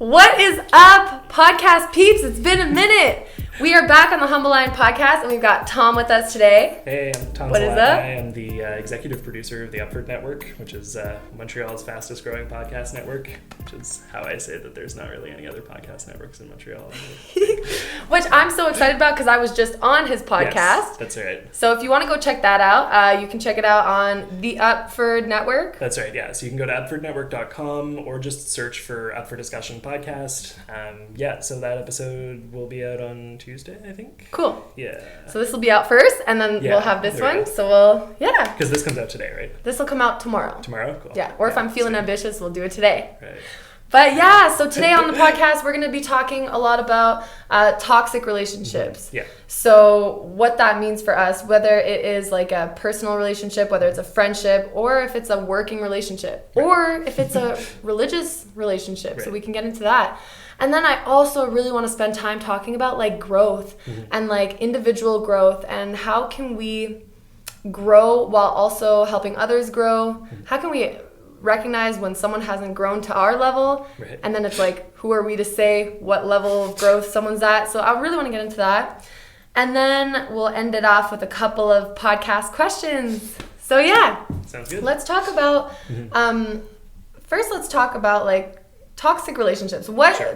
What is up, podcast peeps? It's been a minute. We are back on the Humble Line podcast, and we've got Tom with us today. Hey, I'm Tom What Zalatnai. is up? I am the executive producer of the Upward Network, which is Montreal's fastest growing podcast network, which is how I say that there's not really any other podcast networks in Montreal. Which I'm so excited about because I was just on his podcast. Yes, that's right. So if you want to go check that out, you can check it out on the Upford Network. That's right, yeah. So you can go to upfordnetwork.com or just search for Up for Discussion podcast. So that episode will be out on Tuesday, I think. Cool. Yeah. So this will be out first, and then we'll have this one. So Because this comes out today, right? This will come out tomorrow. Tomorrow? Cool. Yeah, or if I'm feeling ambitious, we'll do it today. Right. But yeah, so today on the podcast, we're going to be talking a lot about toxic relationships. Yeah. So what that means for us, whether it is like a personal relationship, whether it's a friendship, or if it's a working relationship, or if it's a religious relationship. Right. So we can get into that. And then I also really want to spend time talking about like growth and like individual growth and how can we grow while also helping others grow. How can we recognize when someone hasn't grown to our level, Right. and then it's like, who are we to say what level of growth someone's at? So I really want to get into that. And then we'll end it off with a couple of podcast questions. So yeah. Sounds good. Let's talk about, first let's talk about like toxic relationships. What Sure.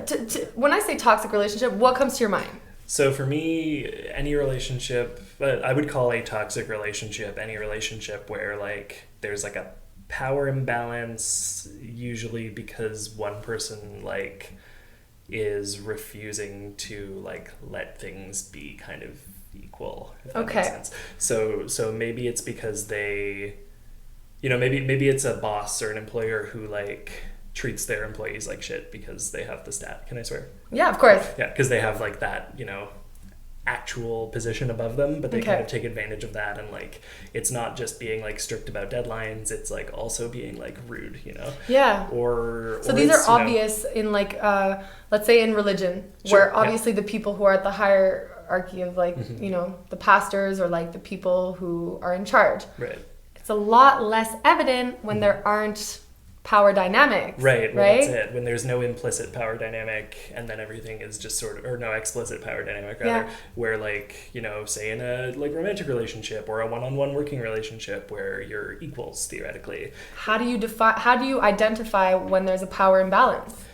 when I say toxic relationship, what comes to your mind? So for me, any relationship, I would call a toxic relationship any relationship where like there's like a power imbalance, usually because one person like is refusing to like let things be kind of equal, if that makes sense. So maybe it's because they, maybe it's a boss or an employer who like treats their employees like shit because they have the stat. Can I swear? Yeah, of course. Yeah, because they have like that, actual position above them, but they kind of take advantage of that, and like it's not just being like strict about deadlines, it's like also being like rude, Yeah. or these are obvious in like let's say in religion, where obviously the people who are at the hierarchy of like the pastors or like the people who are in charge, right, it's a lot less evident when there aren't power dynamics. Right. Well, that's it. When there's no implicit power dynamic, and then everything is just sort of, or no explicit power dynamic rather, where like, say in a like romantic relationship or a one-on-one working relationship where you're equals theoretically. How do you identify when there's a power imbalance?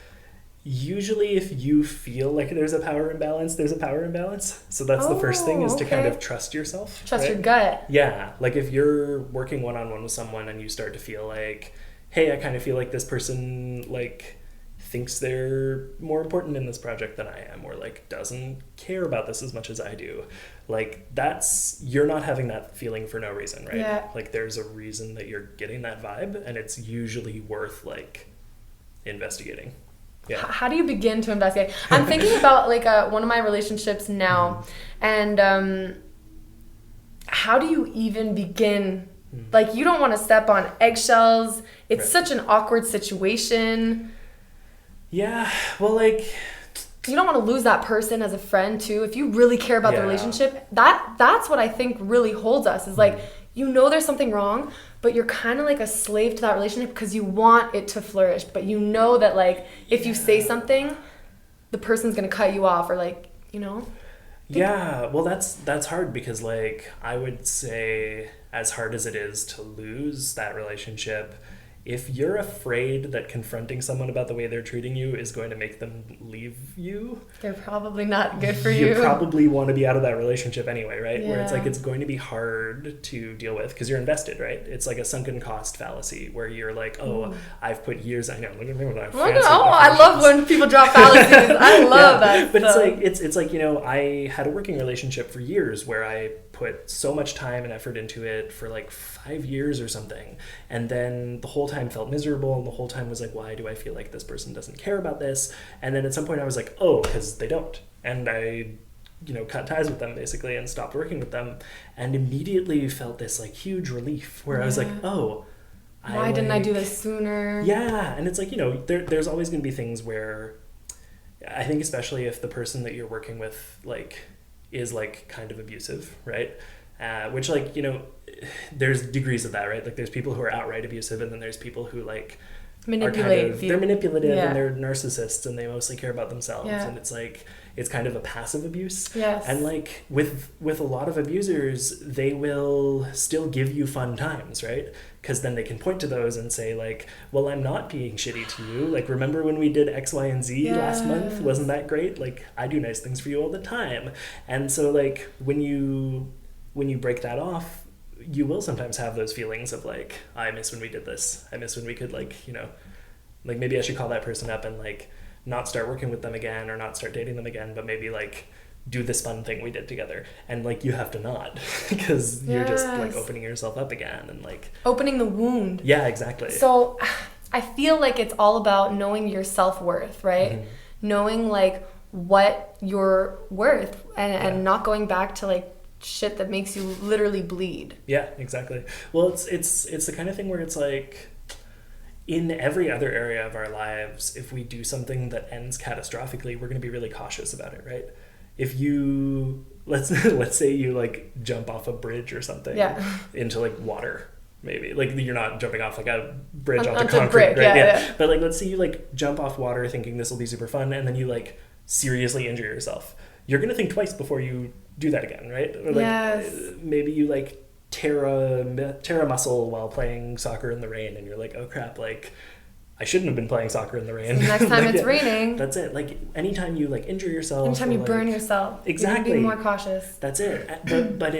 Usually if you feel like there's a power imbalance, there's a power imbalance. So that's the first thing, is to kind of trust yourself. Trust your gut. Yeah. Like if you're working one-on-one with someone and you start to feel like, hey, I kind of feel like this person like thinks they're more important in this project than I am, or like doesn't care about this as much as I do. Like you're not having that feeling for no reason, right? Yeah. Like there's a reason that you're getting that vibe, and it's usually worth like investigating. Yeah. How do you begin to investigate? I'm thinking about like one of my relationships now, and how do you even begin? Like, you don't want to step on eggshells. It's such an awkward situation. Yeah, well, like, you don't want to lose that person as a friend too. If you really care about the relationship, that's what I think really holds us, is like, there's something wrong, but you're kind of like a slave to that relationship because you want it to flourish, but you know that like if you say something, the person's gonna cut you off, or like, Yeah, well, that's hard, because like I would say, as hard as it is to lose that relationship, if you're afraid that confronting someone about the way they're treating you is going to make them leave you, they're probably not good for you. You probably want to be out of that relationship anyway, right? Yeah. Where it's like it's going to be hard to deal with because you're invested, right? It's like a sunken cost fallacy where you're like, I've put years. I know. Look at me when I'm fancy. I love when people drop fallacies. I love that. But it's like I had a working relationship for years where I put so much time and effort into it for like 5 years or something, and then the whole time felt miserable, and the whole time was like, why do I feel like this person doesn't care about this? And then at some point I was like, because they don't, and I cut ties with them basically and stopped working with them, and immediately felt this like huge relief where I was like, why didn't I do this sooner? Yeah. And it's like, there's always going to be things where I think, especially if the person that you're working with like is like kind of abusive, right? Which like, there's degrees of that, right? Like there's people who are outright abusive, and then there's people who like they're manipulative Yeah. and they're narcissists and they mostly care about themselves. Yeah. And it's like, it's kind of a passive abuse. Yes. And like with a lot of abusers, they will still give you fun times, right? Because then they can point to those and say like, well, I'm not being shitty to you. Like, remember when we did X, Y, and Z last month? Wasn't that great? Like, I do nice things for you all the time. And so like when you break that off, you will sometimes have those feelings of like, I miss when we did this. I miss when we could like, you know, like maybe I should call that person up and like not start working with them again or not start dating them again, but maybe like do this fun thing we did together. And like you have to not because you're just like opening yourself up again and like opening the wound. Yeah, exactly. So I feel like it's all about knowing your self-worth, right? Mm-hmm. Knowing like what you're worth and not going back to like shit that makes you literally bleed. Yeah, exactly. Well, it's the kind of thing where it's like in every other area of our lives, if we do something that ends catastrophically, we're going to be really cautious about it, right? If you let's say you like jump off a bridge or something into like water, maybe like you're not jumping off like a bridge onto concrete, right? Yeah. But like let's say you like jump off water thinking this will be super fun, and then you like seriously injure yourself. You're going to think twice before you do that again, right? Or like maybe you like tear a muscle while playing soccer in the rain and you're like, oh crap, like I shouldn't have been playing soccer in the rain. So next time like, it's raining. That's it. Like anytime you like injure yourself, anytime you like, burn yourself, exactly, you're being more cautious. That's it. But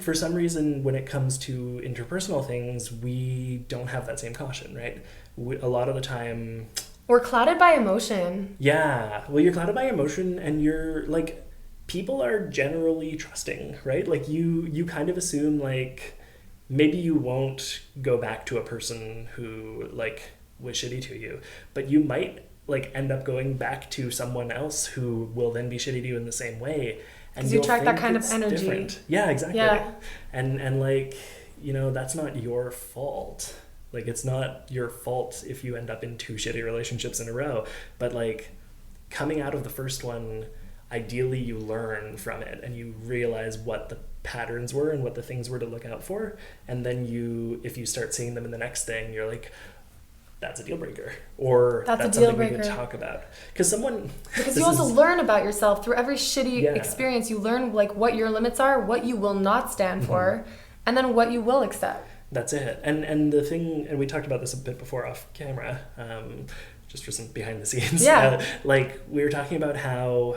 for some reason when it comes to interpersonal things, we don't have that same caution, right? A lot of the time we're clouded by emotion. Yeah. Well, you're clouded by emotion and you're like, people are generally trusting, right? Like you kind of assume like maybe you won't go back to a person who like was shitty to you, but you might like end up going back to someone else who will then be shitty to you in the same way. And you attract that kind of energy. Different. Yeah, exactly. Yeah. And like, you know, that's not your fault. Like, it's not your fault if you end up in 2 shitty relationships in a row. But, like, coming out of the first one, ideally you learn from it and you realize what the patterns were and what the things were to look out for. And then if you start seeing them in the next thing, you're like, that's a deal breaker. Or that's something we need to talk about. Because you also learn about yourself through every shitty experience. You learn, like, what your limits are, what you will not stand for, and then what you will accept. That's it. And the thing, and we talked about this a bit before off camera, just for some behind the scenes. Yeah. Like, we were talking about how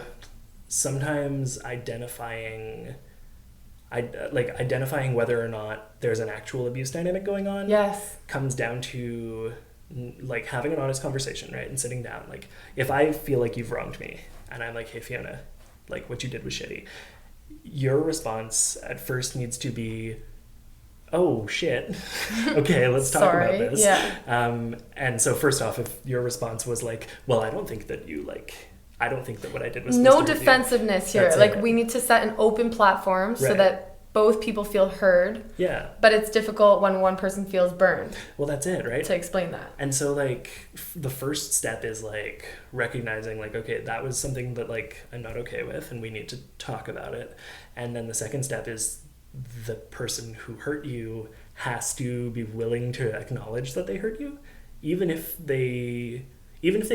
sometimes identifying whether or not there's an actual abuse dynamic going on comes down to like having an honest conversation, right? And sitting down. Like, if I feel like you've wronged me and I'm like, hey Fiona, like what you did was shitty, your response at first needs to be, oh shit, okay, let's talk about this. And so first off, if your response was like, well, I don't think that what I did was no defensiveness here. Like, we need to set an open platform so that both people feel heard. Yeah. But it's difficult when one person feels burned. Well, that's it, right? To explain that. And so, like, the first step is, like, recognizing, like, okay, that was something that, like, I'm not okay with, and we need to talk about it. And then the second step is the person who hurt you has to be willing to acknowledge that they hurt you. Even if they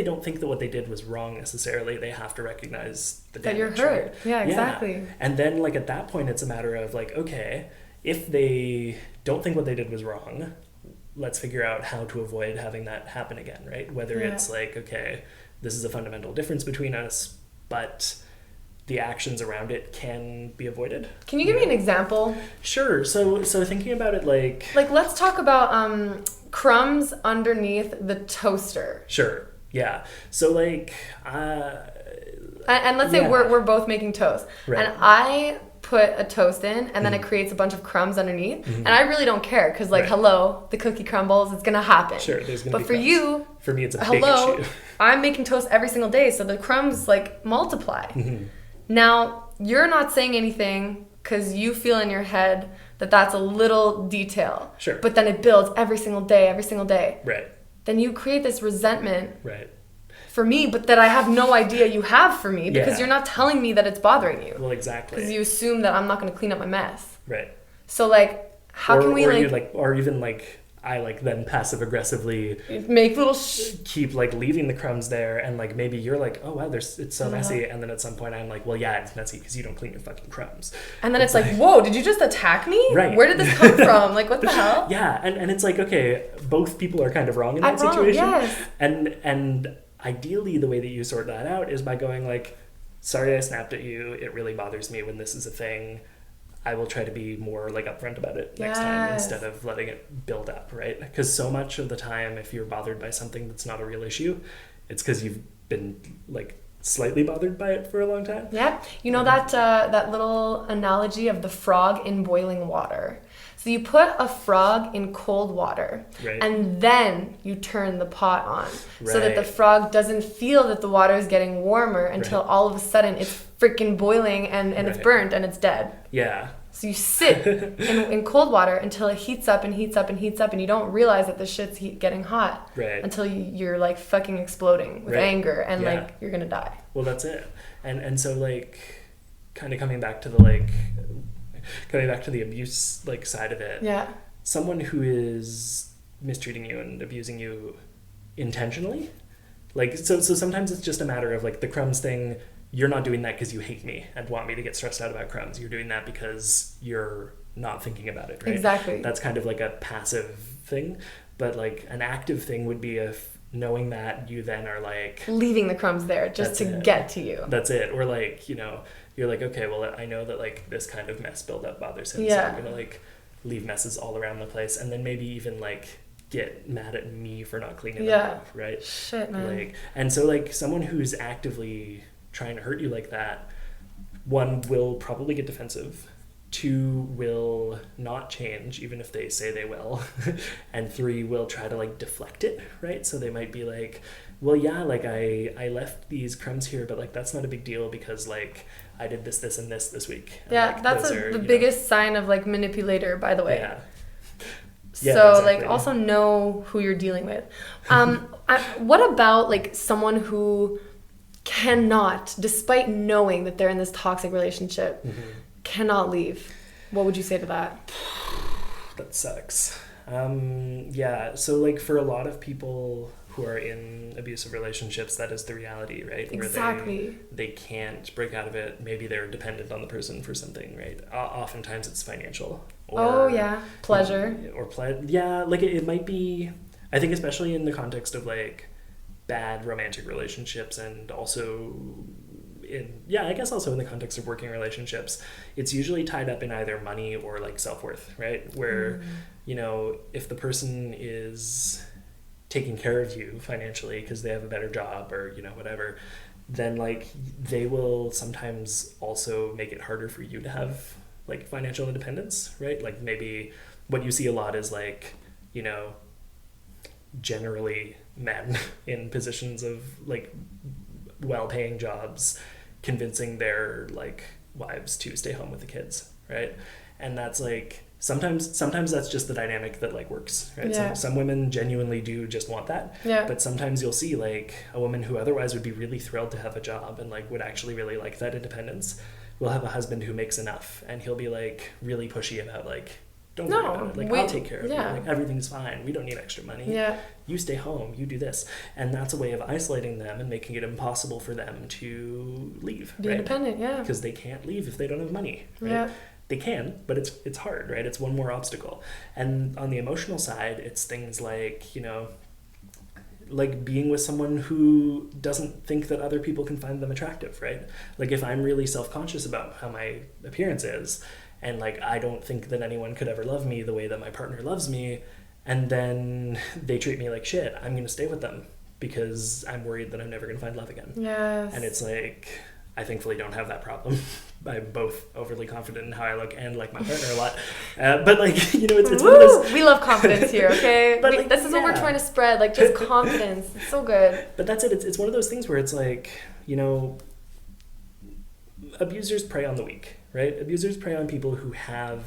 don't think that what they did was wrong necessarily, they have to recognize the damage. That you're hurt. Right? Yeah, exactly. Yeah. And then, like, at that point, it's a matter of, like, okay, if they don't think what they did was wrong, let's figure out how to avoid having that happen again, right? Whether it's like, okay, this is a fundamental difference between us, but the actions around it can be avoided. Can you give me an example? Sure. So thinking about it, like let's talk about crumbs underneath the toaster. Sure. Yeah. So like, and let's say we're both making toast, and I put a toast in, and then it creates a bunch of crumbs underneath, and I really don't care because, like, hello, the cookie crumbles, it's gonna happen. Sure, there's gonna be crumbs. But for you, for me, it's a big issue. I'm making toast every single day, so the crumbs like multiply. Now you're not saying anything because you feel in your head that that's a little detail. Sure. But then it builds every single day. Right. Then you create this resentment. Right. For me, but that I have no idea you have for me because you're not telling me that it's bothering you. Well, exactly. Because you assume that I'm not going to clean up my mess. Right. So, like, how can we, or even, like, I like then passive aggressively make little keep like leaving the crumbs there, and like maybe you're like, oh wow, it's so messy, and then at some point I'm like, well yeah, it's messy because you don't clean your fucking crumbs. And then it's like, whoa, did you just attack me? Right. Where did this come from? Like, what the hell? Yeah, and it's like, okay, both people are kind of wrong in that situation. Yes. And ideally the way that you sort that out is by going like, sorry I snapped at you, it really bothers me when this is a thing. I will try to be more like upfront about it next time instead of letting it build up, right? Because so much of the time, if you're bothered by something that's not a real issue, it's because you've been like slightly bothered by it for a long time. Yeah. You know that little analogy of the frog in boiling water. So you put a frog in cold water, right, and then you turn the pot on, right, so that the frog doesn't feel that the water is getting warmer until right, all of a sudden it's freaking boiling and right, it's burnt and it's dead. Yeah. So you sit in cold water until it heats up and heats up and heats up, and you don't realize that the shit's getting hot, right, until you're like fucking exploding with right, anger and yeah, like you're gonna die. Well, that's it. And so like kind of coming back to the abuse like side of it. Yeah. Someone who is mistreating you and abusing you intentionally, like so sometimes it's just a matter of like the crumbs thing. You're not doing that because you hate me and want me to get stressed out about crumbs. You're doing that because you're not thinking about it, right? Exactly. That's kind of like a passive thing, but like an active thing would be if knowing that you then are like leaving the crumbs there just to get to you. That's it. Or like, you know, you're like, okay, well, I know that like this kind of mess buildup bothers him, so I'm gonna like leave messes all around the place, and then maybe even like get mad at me for not cleaning them up, right? Shit, man. Like, and so like someone who's actively trying to hurt you like that, one will probably get defensive, two will not change even if they say they will, and three will try to like deflect it, right? So they might be like, well yeah, like I left these crumbs here, but like that's not a big deal because like I did this and this week. And, yeah, like, that's the biggest sign of like manipulator, by the way. Yeah. So exactly. like also know who you're dealing with. What about like someone who cannot, despite knowing that they're in this toxic relationship, cannot leave? What would you say to that? That sucks. Yeah, so like for a lot of people who are in abusive relationships, that is the reality, right? Exactly. Where they can't break out of it. Maybe they're dependent on the person for something, right? Oftentimes it's financial. Or, pleasure. Yeah, like it might be, I think especially in the context of like bad romantic relationships, and also I guess also in the context of working relationships, it's usually tied up in either money or like self-worth, right? Where, you know, if the person is taking care of you financially because they have a better job or, you know, whatever, then like they will sometimes also make it harder for you to have like financial independence, right? Like maybe what you see a lot is like, you know, generally men in positions of like well-paying jobs convincing their like wives to stay home with the kids, right? And that's like sometimes that's just the dynamic that like works, right? Yeah. Some women genuinely do just want that, but sometimes you'll see like a woman who otherwise would be really thrilled to have a job and like would actually really like that independence will have a husband who makes enough, and he'll be like really pushy about like, don't worry about it. Like, I'll take care of you. Like, everything's fine. We don't need extra money. Yeah. You stay home. You do this. And that's a way of isolating them and making it impossible for them to leave. Be independent, yeah. Because they can't leave if they don't have money. Right? Yeah. They can, but it's hard, right? It's one more obstacle. And on the emotional side, it's things like, you know, like being with someone who doesn't think that other people can find them attractive, right? Like if I'm really self-conscious about how my appearance is, and like I don't think that anyone could ever love me the way that my partner loves me, and then they treat me like shit, I'm going to stay with them because I'm worried that I'm never going to find love again. Yes. And it's like, I thankfully don't have that problem. I'm both overly confident in how I look and like my partner a lot. But like, you know, it's one of those... We love confidence here, okay? But like, this is what we're trying to spread, like just confidence. It's so good. But that's it. It's one of those things where it's like, you know, abusers prey on the weak, right? Abusers prey on people who have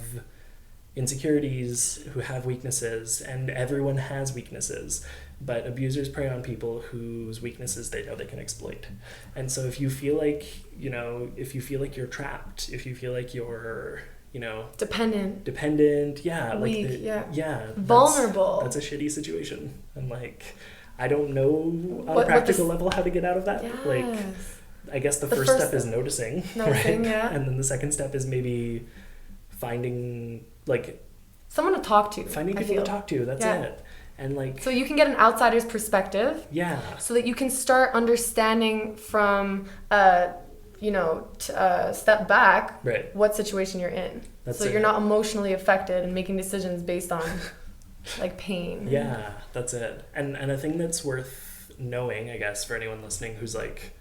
insecurities, who have weaknesses, and everyone has weaknesses. But abusers prey on people whose weaknesses they know they can exploit. And so if you feel like, you know, if you feel like you're trapped, if you feel like you're, you know, dependent, yeah, weak, like yeah, vulnerable. That's a shitty situation, and like I don't know on a practical level how to get out of that. Yes. Like, I guess the first step is noticing, right? Yeah. And then the second step is maybe finding like someone to talk to. Finding people to talk to. That's it. And like, so you can get an outsider's perspective. Yeah. So that you can start understanding from step back, right, what situation you're in. That's so you're not emotionally affected and making decisions based on like pain. Yeah, that's it. And a thing that's worth knowing, I guess, for anyone listening who's like,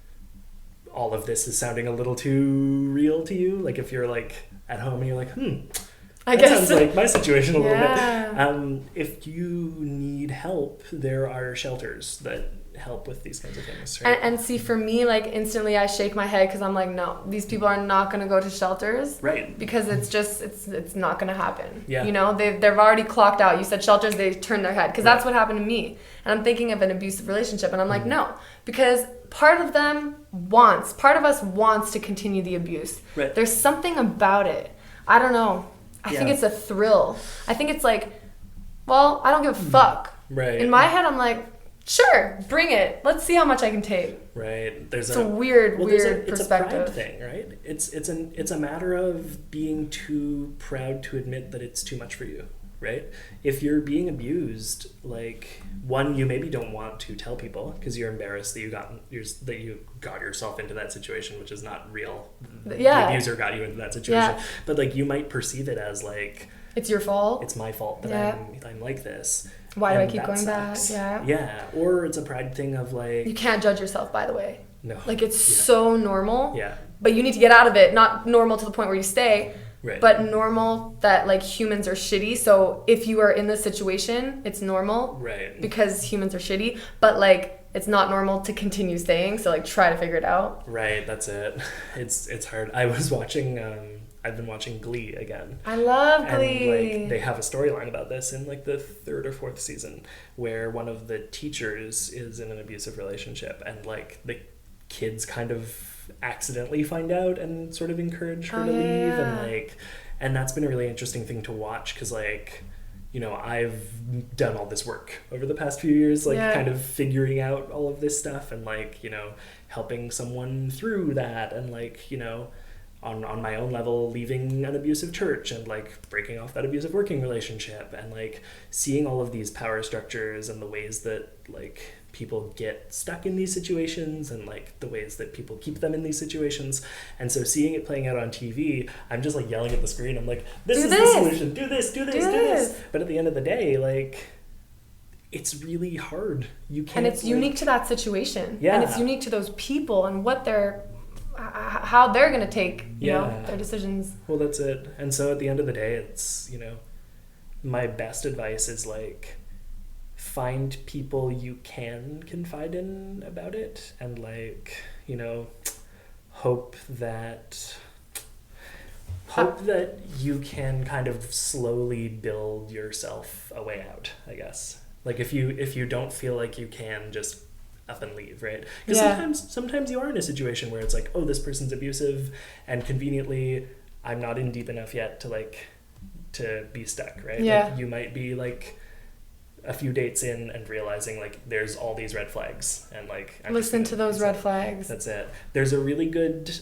all of this is sounding a little too real to you. Like if you're like at home and you're like, I guess sounds like my situation a little bit. If you need help, there are shelters that help with these kinds of things, right? And see, for me, like instantly I shake my head because I'm like, no, these people are not going to go to shelters, right? Because it's not going to happen. Yeah. You know, they've already clocked out. You said shelters, they turned their head because that's what happened to me. And I'm thinking of an abusive relationship, and I'm like, no, because part of us wants to continue the abuse. Right. There's something about it. I don't know. I think it's a thrill. I think it's like, well, I don't give a fuck. Right. In my head, I'm like, sure, bring it. Let's see how much I can take. Right. It's a weird perspective. It's a pride thing, right? It's a matter of being too proud to admit that it's too much for you, right? If you're being abused, like, one, you maybe don't want to tell people because you're embarrassed that you got yourself into that situation, which is not real. Yeah. The abuser got you into that situation. Yeah. But like, you might perceive it as like, it's your fault. It's my fault that I'm like this. Why do I keep going back? Yeah. Yeah. Or it's a pride thing of like, you can't judge yourself, by the way. No. Like, it's so normal. Yeah. But you need to get out of it. Not normal to the point where you stay. Right. But normal that like humans are shitty. So if you are in this situation, it's normal. Right. Because humans are shitty. But like, it's not normal to continue staying. So like, try to figure it out. Right. That's it. It's hard. I was watching. I've been watching Glee again. I love Glee. And like, they have a storyline about this in like the 3rd or 4th season, where one of the teachers is in an abusive relationship, and like the kids kind of accidentally find out and sort of encourage her to leave, and that's been a really interesting thing to watch because like, you know, I've done all this work over the past few years, like kind of figuring out all of this stuff and like, you know, helping someone through that, and like, you know, on my own level, leaving an abusive church and like breaking off that abusive working relationship, and like seeing all of these power structures and the ways that like people get stuck in these situations and like the ways that people keep them in these situations. And so seeing it playing out on TV, I'm just like yelling at the screen. I'm like, this is the solution. Do this. But at the end of the day, like, it's really hard. You can't. And it's unique to that situation. Yeah. And it's unique to those people and how they're going to take, you know, their decisions. Well, that's it. And so at the end of the day, it's, you know, my best advice is like, find people you can confide in about it, and like, you know, hope that you can kind of slowly build yourself a way out, I guess. Like if you don't feel like you can just up and leave, right? Because sometimes you are in a situation where it's like, oh, this person's abusive, and conveniently I'm not in deep enough yet to be stuck, right? Yeah. Like, you might be like a few dates in and realizing like there's all these red flags, and like listen to those red flags. That's it. There's a really good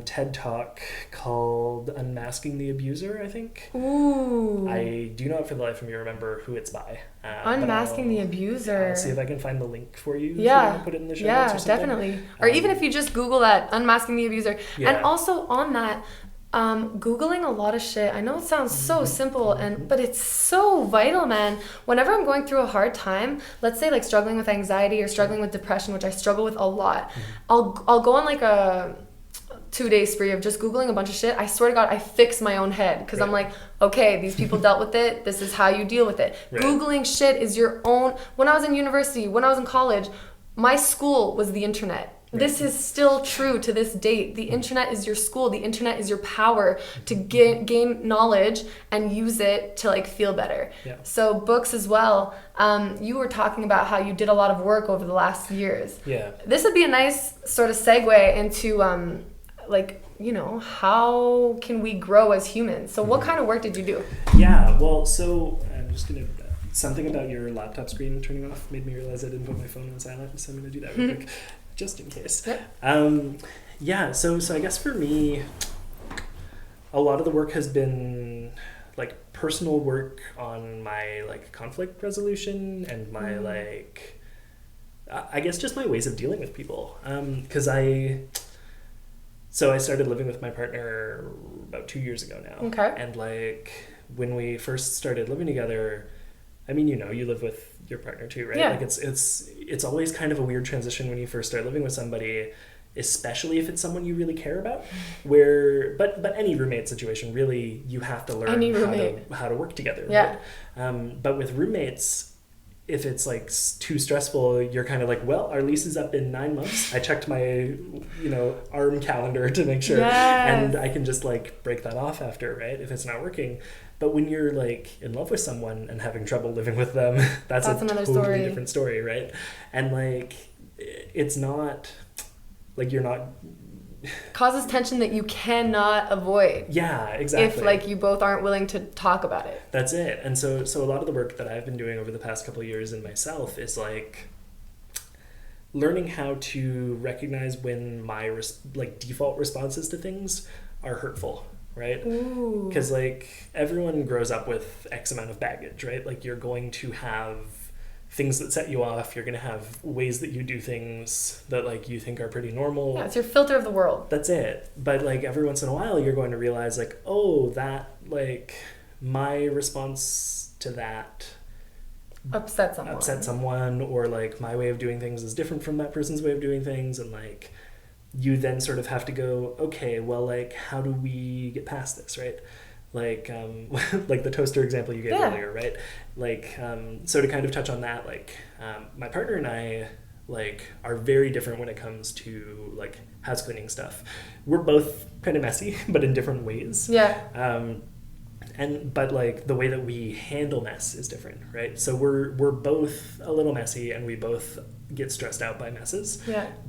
TED Talk called Unmasking the Abuser, I think. Ooh. I do not for the life of me remember who it's by. Unmasking the Abuser. I'll see if I can find the link for you. Yeah. If you put it in the show notes or something. Definitely. Or even if you just Google that, Unmasking the Abuser. Yeah. And also on that, Googling a lot of shit. I know it sounds so simple, but it's so vital, man. Whenever I'm going through a hard time, let's say like struggling with anxiety or struggling with depression, which I struggle with a lot, I'll go on like a 2-day spree of just Googling a bunch of shit. I swear to God, I fix my own head because I'm like, okay, these people dealt with it. This is how you deal with it. Right. Googling shit is your own. When I was in university, when I was in college, my school was the internet. Right. This is still true to this date. The internet is your school. The internet is your power to gain knowledge and use it to like feel better. Yeah. So books as well. You were talking about how you did a lot of work over the last years. Yeah. This would be a nice sort of segue into like, you know, how can we grow as humans? So what kind of work did you do? Yeah, well, so I'm just going to, something about your laptop screen turning off made me realize I didn't put my phone on silent, so I'm going to do that real quick, just in case. Yeah, so I guess for me, a lot of the work has been like personal work on my like conflict resolution and my like, I guess just my ways of dealing with people. Because I started living with my partner about 2 years ago now. Okay. And like when we first started living together, I mean, you know, you live with your partner too, right? Yeah. Like it's always kind of a weird transition when you first start living with somebody, especially if it's someone you really care about. But any roommate situation, really, you have to learn how to work together. Yeah. Right? But with roommates, if it's like too stressful, you're kind of like, well, our lease is up in 9 months. I checked my, you know, ARM calendar to make sure, and I can just like break that off after, right? If it's not working. But when you're like in love with someone and having trouble living with them, that's a totally different story, right? And like, it's not like you're not causes tension that you cannot avoid. Yeah, exactly. If like you both aren't willing to talk about it. That's it. And so a lot of the work that I've been doing over the past couple of years in myself is like learning how to recognize when my default responses to things are hurtful, right? Because like everyone grows up with X amount of baggage, right? Like you're going to have things that set you off. You're going to have ways that you do things that like you think are pretty normal. Yeah, it's your filter of the world. That's it. But like every once in a while you're going to realize like, oh, that like my response to that upset someone, or like my way of doing things is different from that person's way of doing things. And like you then sort of have to go, okay, well, like how do we get past this, right? Like like the toaster example you gave earlier, right? Like so to kind of touch on that, like my partner and I like are very different when it comes to like house cleaning stuff. We're both kind of messy, but in different ways. But like the way that we handle mess is different, right? So we're both a little messy and we both get stressed out by messes.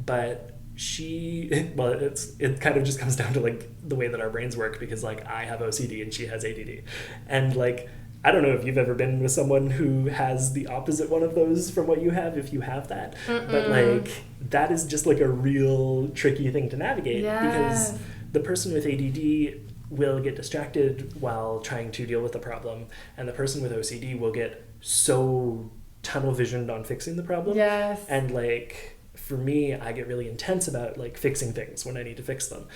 But it kind of just comes down to like the way that our brains work, because like I have OCD and she has ADD, and like I don't know if you've ever been with someone who has the opposite one of those from what you have, if you have that. But like that is just like a real tricky thing to navigate, because the person with ADD will get distracted while trying to deal with the problem, and the person with OCD will get so tunnel visioned on fixing the problem. And like for me, I get really intense about like fixing things when I need to fix them,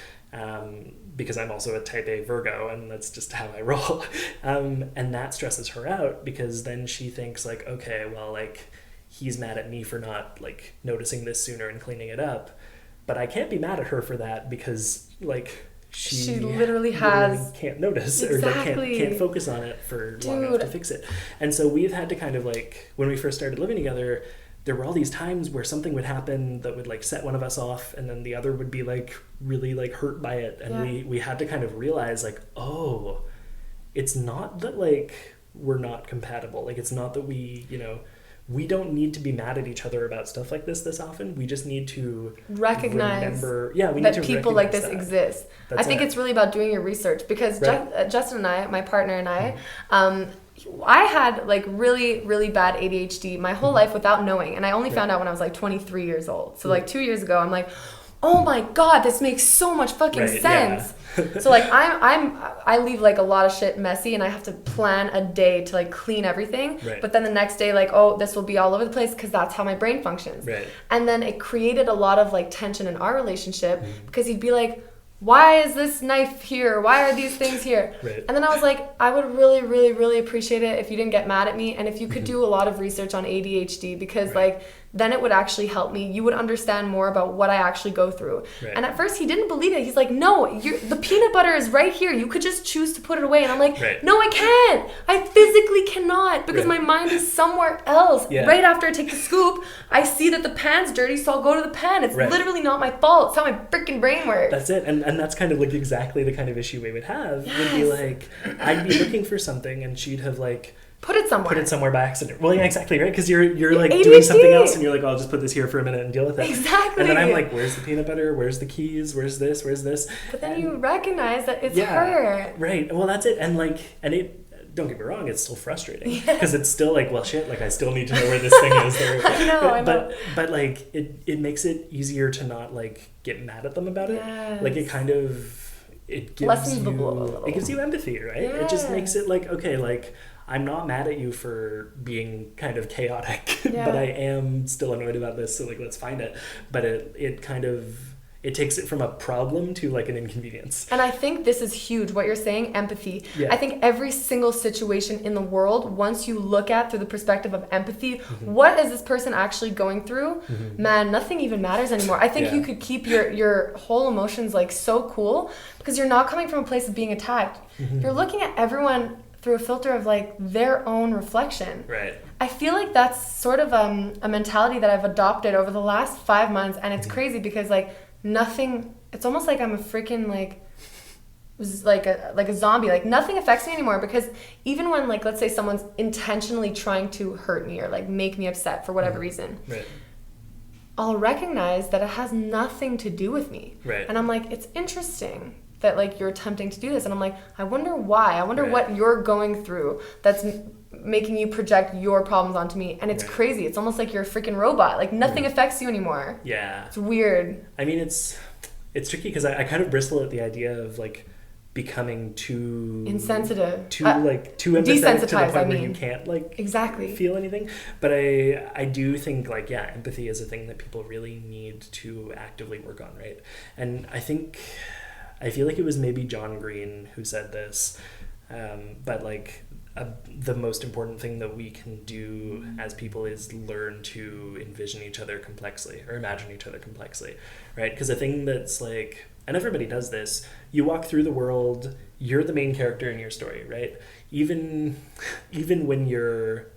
because I'm also a type A Virgo, and that's just how I roll. And that stresses her out, because then she thinks like, okay, well, like he's mad at me for not like noticing this sooner and cleaning it up, but I can't be mad at her for that, because like she literally can't notice or like can't focus on it for long enough to fix it. And so we've had to kind of like, when we first started living together, there were all these times where something would happen that would like set one of us off, and then the other would be like really like hurt by it. And we had to kind of realize like, oh, it's not that like we're not compatible. Like it's not that we, you know, we don't need to be mad at each other about stuff like this often. We just need to recognize that people like this exist. I think it's really about doing your research, because Justin and I, my partner and I, I had like really, really bad ADHD my whole life without knowing. And I only found out when I was like 23 years old. So like 2 years ago, I'm like, oh my God, this makes so much fucking sense. So like I leave like a lot of shit messy, and I have to plan a day to like clean everything. But then the next day, like, oh, this will be all over the place, because that's how my brain functions. And then it created a lot of like tension in our relationship, because he'd be like, why is this knife here? Why are these things here? And then I was like, I would really, really, really appreciate it if you didn't get mad at me, and if you could do a lot of research on ADHD, because like then it would actually help me. You would understand more about what I actually go through. And at first he didn't believe it. He's like, no, the peanut butter is right here. You could just choose to put it away. And I'm like, no, I can't. I physically cannot, because my mind is somewhere else. Right after I take the scoop, I see that the pan's dirty, so I'll go to the pan. It's literally not my fault. It's how my freaking brain works. That's it. And that's kind of like exactly the kind of issue we would have. Would be like, I'd be looking for something, and she'd have like put it somewhere. Put it somewhere by accident. Well, yeah, exactly, right? Because you're like ADHD. doing something else, and you're like, oh, I'll just put this here for a minute and deal with it. Exactly. And then I'm like, where's the peanut butter? Where's the keys? Where's this? Where's this? But then you recognize that it's her. Right. Well, that's it. And don't get me wrong, it's still frustrating because it's still like, well, shit, like I still need to know where this thing is. I know. But like it makes it easier to not like get mad at them about it. Yes. Like it gives lessens the you blow a little. it gives you empathy, right? Yes. It just makes it like, okay, like I'm not mad at you for being kind of chaotic, but I am still annoyed about this. So like, let's find it. But it takes it from a problem to like an inconvenience. And I think this is huge, what you're saying, empathy. Yeah. I think every single situation in the world, once you look at through the perspective of empathy, what is this person actually going through? Man, nothing even matters anymore. I think you could keep your whole emotions like so cool because you're not coming from a place of being attacked. You're looking at everyone through a filter of like their own reflection. Right. I feel like that's sort of a mentality that I've adopted over the last 5 months, and it's crazy because like nothing, it's almost like I'm a freaking like a zombie. Like nothing affects me anymore because even when like, let's say someone's intentionally trying to hurt me or like make me upset for whatever reason, right, I'll recognize that it has nothing to do with me. Right. And I'm like, it's interesting that like you're attempting to do this. And I'm like, I wonder why. I wonder right. what you're going through that's making you project your problems onto me. And it's right. crazy. It's almost like you're a freaking robot. Like nothing affects you anymore. Yeah. It's weird. I mean, it's tricky because I kind of bristle at the idea of like becoming too insensitive, too empathetic to the point where you can't like exactly feel anything. But I do think like, yeah, empathy is a thing that people really need to actively work on, right? And I feel like it was maybe John Green who said this, but like the most important thing that we can do as people is learn to envision each other complexly or imagine each other complexly, right? Because a thing that's like, and everybody does this, you walk through the world, you're the main character in your story, right? Even when you're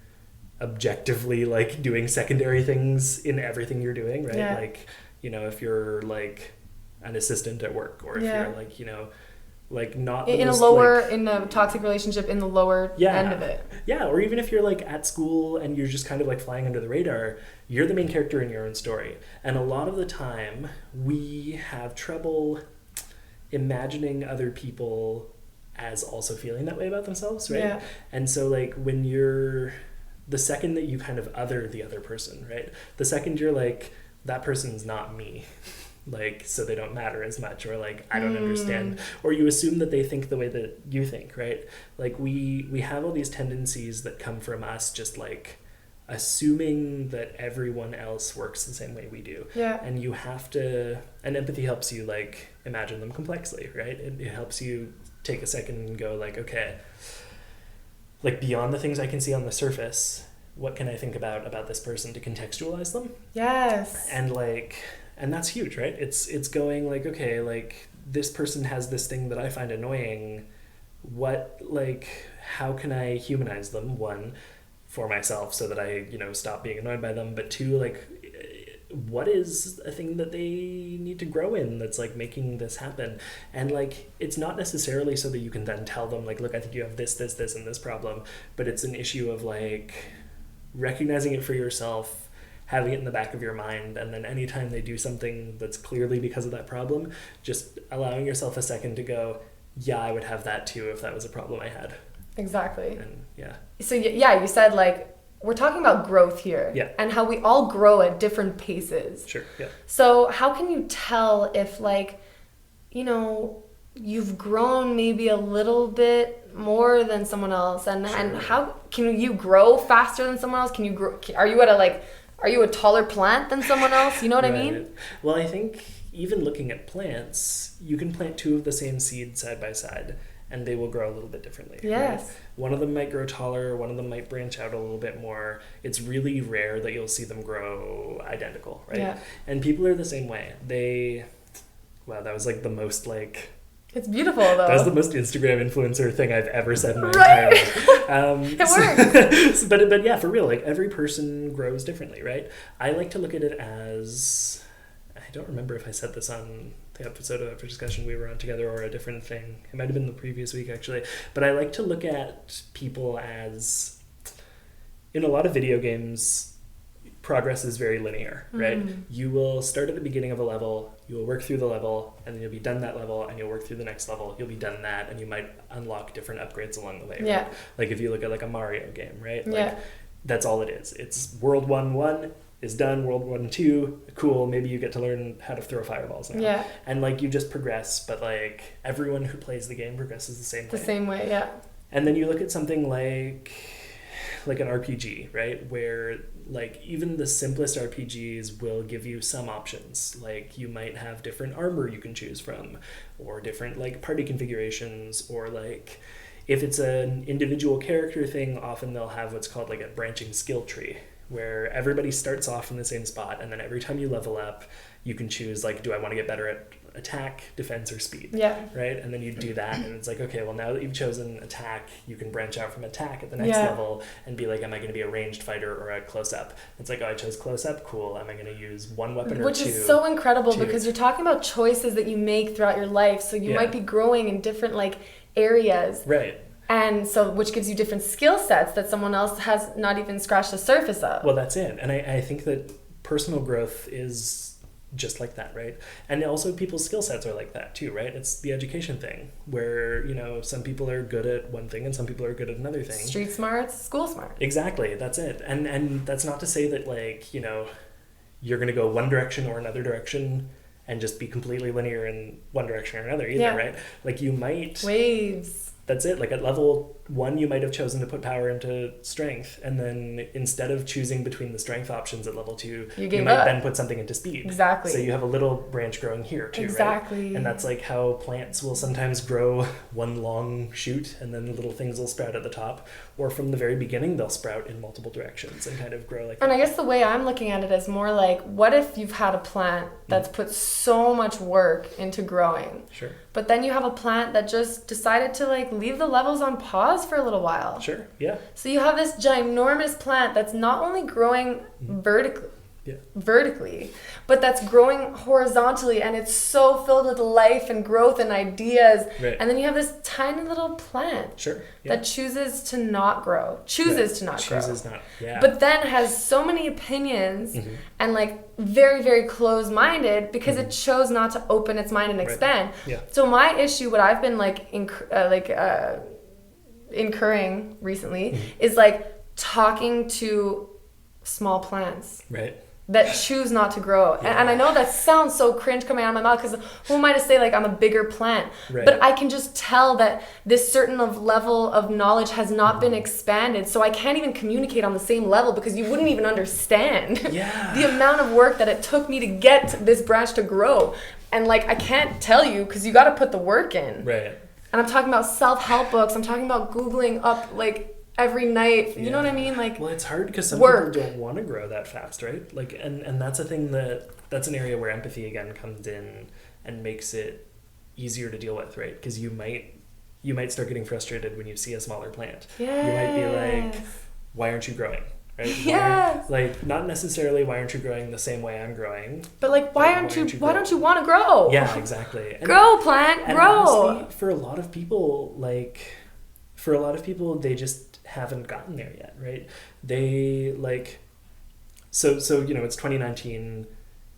objectively like doing secondary things in everything you're doing, right? Yeah. Like, you know, if you're like an assistant at work, or if you're like, you know, like not in a toxic relationship in the lower end of it. Yeah, or even if you're like at school and you're just kind of like flying under the radar, you're the main character in your own story. And a lot of the time we have trouble imagining other people as also feeling that way about themselves, right? Yeah. And so like when the second that you kind of other the other person, right? The second you're like, that person's not me. Like, so they don't matter as much, or like, I don't understand, or you assume that they think the way that you think, right? Like we have all these tendencies that come from us just like assuming that everyone else works the same way we do. Yeah. And you have to, and empathy helps you like imagine them complexly, right? It helps you take a second and go like, okay, like beyond the things I can see on the surface, what can I think about this person to contextualize them? Yes. And that's huge, right? It's going like, okay, like this person has this thing that I find annoying. What, like, how can I humanize them? One, for myself so that I, you know, stop being annoyed by them. But two, like, what is a thing that they need to grow in that's like making this happen? And like, it's not necessarily so that you can then tell them like, look, I think you have this, and this problem. But it's an issue of like recognizing it for yourself, having it in the back of your mind, and then anytime they do something that's clearly because of that problem, just allowing yourself a second to go, yeah, I would have that too if that was a problem I had. Exactly. And yeah. So yeah, you said like, we're talking about growth here. Yeah. And how we all grow at different paces. Sure, yeah. So how can you tell if like, you know, you've grown maybe a little bit more than someone else, and how can you grow faster than someone else? Can you grow, are you a taller plant than someone else? You know what I mean? Well, I think even looking at plants, you can plant two of the same seed side by side and they will grow a little bit differently. Yes. Right? One of them might grow taller, one of them might branch out a little bit more. It's really rare that you'll see them grow identical, right? Yeah. And people are the same way. Wow, that was like the most like... It's beautiful, though. That was the most Instagram influencer thing I've ever said in my entire life. It works. But yeah, for real, like every person grows differently, right? I like to look at it as, I don't remember if I said this on the episode of After Discussion we were on together or a different thing. It might have been the previous week, actually. But I like to look at people as in a lot of video games, progress is very linear, right? You will start at the beginning of a level, you will work through the level, and then you'll be done that level, and you'll work through the next level, you'll be done that, and you might unlock different upgrades along the way, right? Like if you look at like a Mario game, right? Like that's all it is. It's World 1 is done, World 1 2, cool, maybe you get to learn how to throw fireballs now. Yeah. And like you just progress, but like everyone who plays the game progresses the same way. The same way, yeah. And then you look at something like an RPG, right? Where like even the simplest RPGs will give you some options. Like you might have different armor you can choose from, or different like party configurations, or like if it's an individual character thing, often they'll have what's called like a branching skill tree, where everybody starts off in the same spot, and then every time you level up, you can choose like, do I want to get better at attack, defense, or speed? Yeah. Right? And then you do that, and it's like, okay, well now that you've chosen attack, you can branch out from attack at the next level and be like, am I going to be a ranged fighter or a close-up? It's like, oh, I chose close-up, cool. Am I going to use one weapon or Which two? is so incredible because you're talking about choices that you make throughout your life. So you might be growing in different like areas. Right. And so, which gives you different skill sets that someone else has not even scratched the surface of. Well, that's it. And I think that personal growth is just like that, right? And also people's skill sets are like that too, right? It's the education thing where, you know, some people are good at one thing and some people are good at another thing. Street smarts, school smart. Exactly. That's it. And that's not to say that like, you know, you're going to go one direction or another direction and just be completely linear in one direction or another either, right? Like you might... Waves. That's it. Like at level 1, you might have chosen to put power into strength, and then instead of choosing between the strength options at level 2, you might then put something into speed. Exactly. So you have a little branch growing here too, right? And that's like how plants will sometimes grow one long shoot, and then little things will sprout at the top, or from the very beginning they'll sprout in multiple directions and kind of grow like And that. I guess the way I'm looking at it is more like, what if you've had a plant that's put so much work into growing? Sure. But then you have a plant that just decided to like leave the levels on pause for a little while. Sure, yeah. So you have this ginormous plant that's not only growing vertically, but that's growing horizontally, and it's so filled with life and growth and ideas. Right. And then you have this tiny little plant that chooses to not grow. Chooses not, but then has so many opinions and like very, very closed-minded because it chose not to open its mind and expand. So my issue, what I've been like incurring recently is like talking to small plants that choose not to grow. And I know that sounds so cringe coming out of my mouth because who am I to say like I'm a bigger plant? But I can just tell that this certain level of knowledge has not been expanded, so I can't even communicate on the same level because you wouldn't even understand the amount of work that it took me to get this branch to grow. And like I can't tell you because you got to put the work in. And I'm talking about self-help books. I'm talking about Googling up like every night. You know what I mean? Like, well, it's hard because some people don't want to grow that fast, right? Like, and that's a thing that's an area where empathy again comes in and makes it easier to deal with, right? Because you might start getting frustrated when you see a smaller plant. You might be like, why aren't you growing? Right? Like, not necessarily why aren't you growing the same way I'm growing, but like why don't you want to grow? Yeah, exactly. Grow, plant, and grow. Honestly, for a lot of people, they just haven't gotten there yet, right? They like, so you know, it's 2019.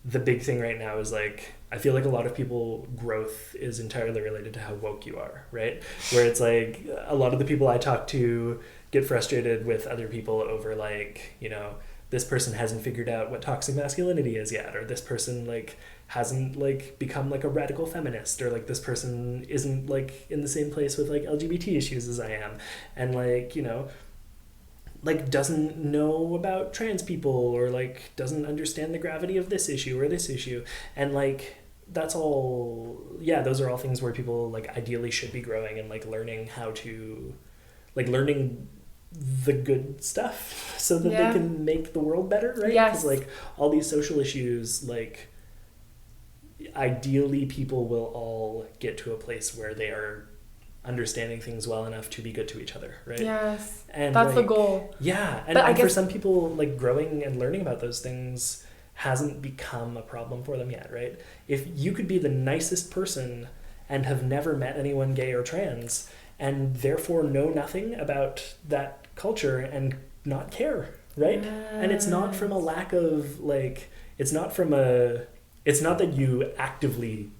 The big thing right now is like, I feel like a lot of people growth is entirely related to how woke you are, right? Where it's like a lot of the people I talk to get frustrated with other people over like, you know, this person hasn't figured out what toxic masculinity is yet, or this person like hasn't like become like a radical feminist, or like this person isn't like in the same place with like LGBT issues as I am, and like, you know, like doesn't know about trans people, or like doesn't understand the gravity of this issue or this issue. And like that's all, those are all things where people like ideally should be growing and like learning how to like learning the good stuff so that they can make the world better, right? Because like all these social issues, like ideally people will all get to a place where they are understanding things well enough to be good to each other, right? Yes, and that's like, the goal. And for some people, like growing and learning about those things hasn't become a problem for them yet, right? If you could be the nicest person and have never met anyone gay or trans and therefore know nothing about that culture and not care, right? Yes. And it's not from a lack of like, it's not that you actively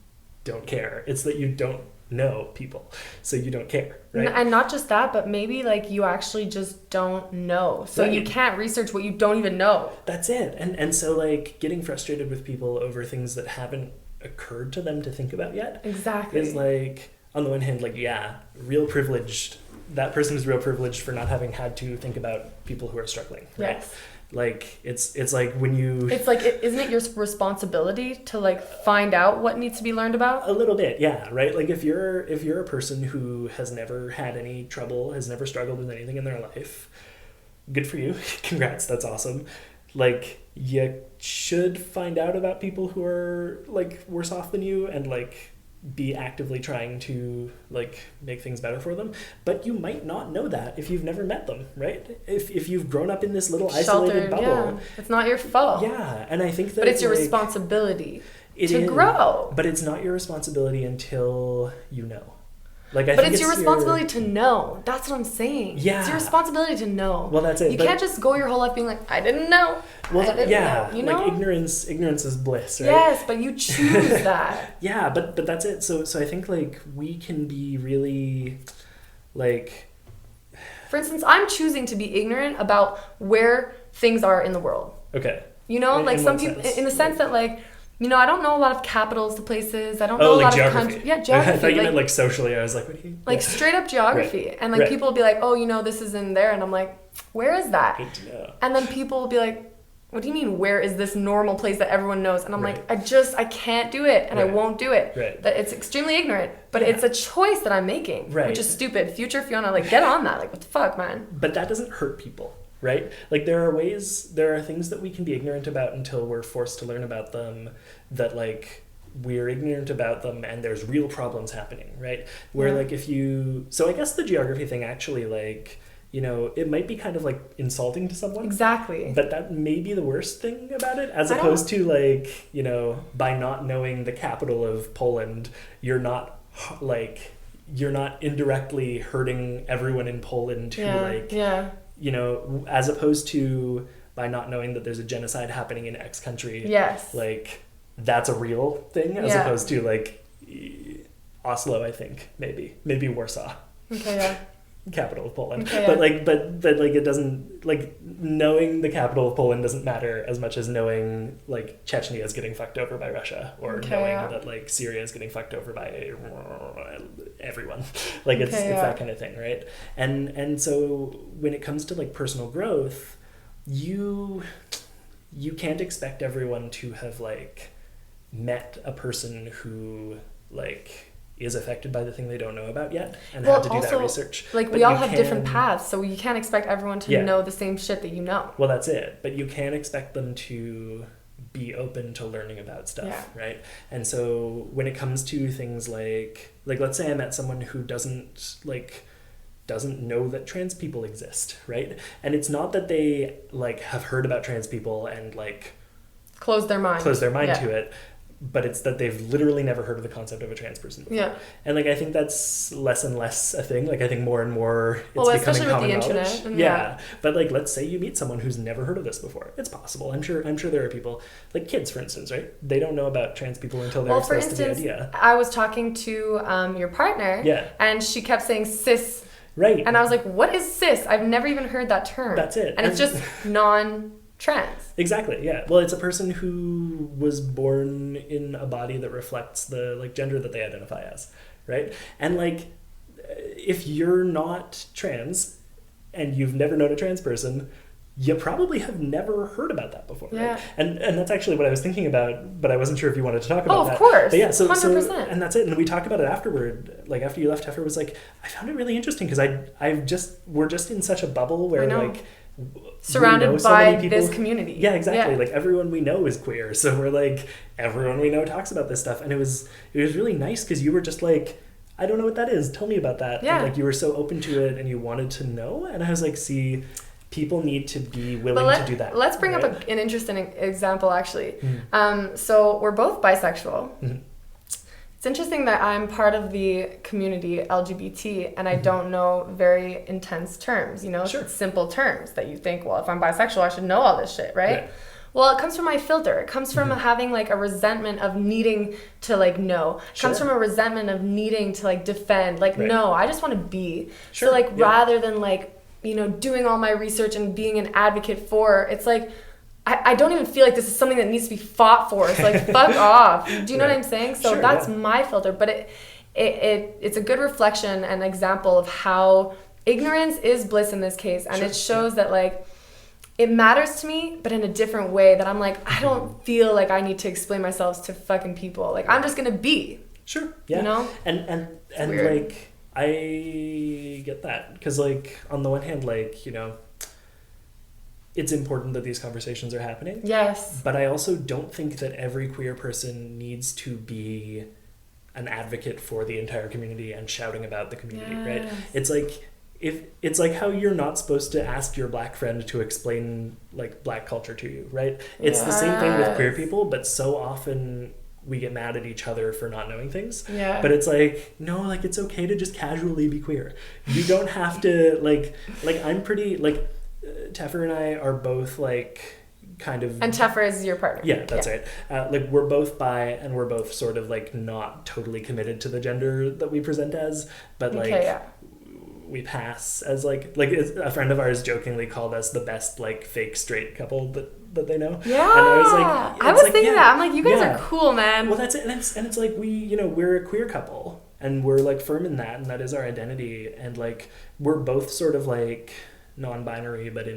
don't care. It's that you don't know people, so you don't care, right? And not just that, but maybe like you actually just don't know, so right. You can't research what you don't even know. That's it. And so like getting frustrated with people over things that haven't occurred to them to think about yet exactly is like, on the one hand, like, yeah, real privileged, that person is real privileged for not having had to think about people who are struggling, right? Yes. Like it's like when you, it's like, isn't it your responsibility to like find out what needs to be learned about? A little bit, yeah, right? Like if you're a person who has never had any trouble, has never struggled with anything in their life, good for you. Congrats, that's awesome. Like you should find out about people who are like worse off than you and like be actively trying to like make things better for them, but you might not know that if you've never met them, right? If you've grown up in this little isolated bubble, yeah. It's not your fault. Yeah, and I think that, but it's your like, responsibility to grow. But it's not your responsibility until you know. Like, but it's your responsibility to know. That's what I'm saying. Yeah. It's your responsibility to know. Well, that's it. You can't just go your whole life being like, I didn't know. Well, I didn't know. You know? Like ignorance is bliss, right? Yes, but you choose that. Yeah, but that's it. So I think like we can be really like, for instance, I'm choosing to be ignorant about where things are in the world. Okay. You know, like some people, in the sense that like, you know, I don't know a lot of capitals to places. I don't know a lot of countries. Yeah, geography. I thought you meant like socially. I was like, what do you? Like straight up geography. Right. And like people will be like, oh, you know, this is in there. And I'm like, where is that? Good to know. And then people will be like, what do you mean, where is this normal place that everyone knows? And I'm like, I can't do it. And I won't do it. Right. That it's extremely ignorant. But it's a choice that I'm making. Right. Which is stupid. Future Fiona, like, get on that. Like, what the fuck, man? But that doesn't hurt people. Right? Like there are things that we can be ignorant about until we're forced to learn about them, that like we're ignorant about them and there's real problems happening, right? Where like so I guess the geography thing actually, like, you know, it might be kind of like insulting to someone. Exactly. But that may be the worst thing about it, as opposed to like, you know, by not knowing the capital of Poland, you're not indirectly hurting everyone in Poland who you know, as opposed to by not knowing that there's a genocide happening in X country. Yes. Like, that's a real thing, as opposed to, like, Oslo, I think, maybe Warsaw. Okay, yeah. Capital of Poland. Okay, but, like, it doesn't, like, knowing the capital of Poland doesn't matter as much as knowing, like, Chechnya is getting fucked over by Russia, or knowing that, like, Syria is getting fucked over by everyone. Like, it's that kind of thing, right? And so when it comes to, like, personal growth, you can't expect everyone to have, like, met a person who, like, is affected by the thing they don't know about yet and had to do that research. Like, but we all have different paths, so you can't expect everyone to know the same shit that you know. Well, that's it. But you can expect them to be open to learning about stuff, right? And so when it comes to things like let's say I met someone who doesn't know that trans people exist, right? And it's not that they like have heard about trans people and like close their mind to it, but it's that they've literally never heard of the concept of a trans person before. Yeah. And like I think that's less and less a thing. Like I think more and more it's becoming common knowledge. Especially with the internet. Yeah. But like let's say you meet someone who's never heard of this before. It's possible. I'm sure there are people, like kids for instance, right? They don't know about trans people until they're exposed to the idea. I was talking to your partner and she kept saying cis. Right. And I was like, what is cis? I've never even heard that term. That's it. And it's just non-trans. Exactly, yeah. Well, it's a person who was born in a body that reflects the like gender that they identify as, right? And like, if you're not trans and you've never known a trans person, you probably have never heard about that before, right? And that's actually what I was thinking about, but I wasn't sure if you wanted to talk about that. Oh, of course. But yeah, so 100%. And that's it. And we talked about it afterward. Like after you left, Heifer was like, I found it really interesting because we're just in such a bubble where like surrounded by this community. Yeah, exactly. Yeah. Like everyone we know is queer, so we're like everyone we know talks about this stuff, and it was really nice because you were just like, I don't know what that is. Tell me about that. Yeah. And like you were so open to it, and you wanted to know, and I was like, see. People need to be willing to do that. Let's bring up an interesting example, actually. Mm-hmm. So we're both bisexual. Mm-hmm. It's interesting that I'm part of the community LGBT and I don't know very intense terms, you know, simple terms that you think, well, if I'm bisexual, I should know all this shit, right? Well, it comes from my filter. It comes from having like a resentment of needing to like know. It comes from a resentment of needing to like defend. Like, no, I just want to be. So like rather than like, you know, doing all my research and being an advocate for, it's like, I don't even feel like this is something that needs to be fought for. It's like, fuck off. Do you know what I'm saying? So that's my filter. But it's a good reflection and example of how ignorance is bliss in this case. And it shows that like, it matters to me, but in a different way that I'm like, I don't feel like I need to explain myself to fucking people. Like, I'm just going to be. Sure. Yeah. You know? And like, I get that. Because like, on the one hand, like, you know, it's important that these conversations are happening. Yes. But I also don't think that every queer person needs to be an advocate for the entire community and shouting about the community, right? It's like, if it's like how you're not supposed to ask your black friend to explain like black culture to you, right? It's the same thing with queer people, but so often we get mad at each other for not knowing things. Yeah. But it's like, no, like it's okay to just casually be queer. You don't have to like I'm pretty like Teffer and I are both like kind of... And Teffer is your partner. Yeah, that's right. Like we're both bi and we're both sort of like not totally committed to the gender that we present as, but like we pass as like a friend of ours jokingly called us the best like fake straight couple that they know. Yeah. And I was like... I was thinking that. I'm like, you guys are cool, man. Well, that's it. And it's like we're a queer couple and we're like firm in that and that is our identity. And like we're both sort of like non-binary but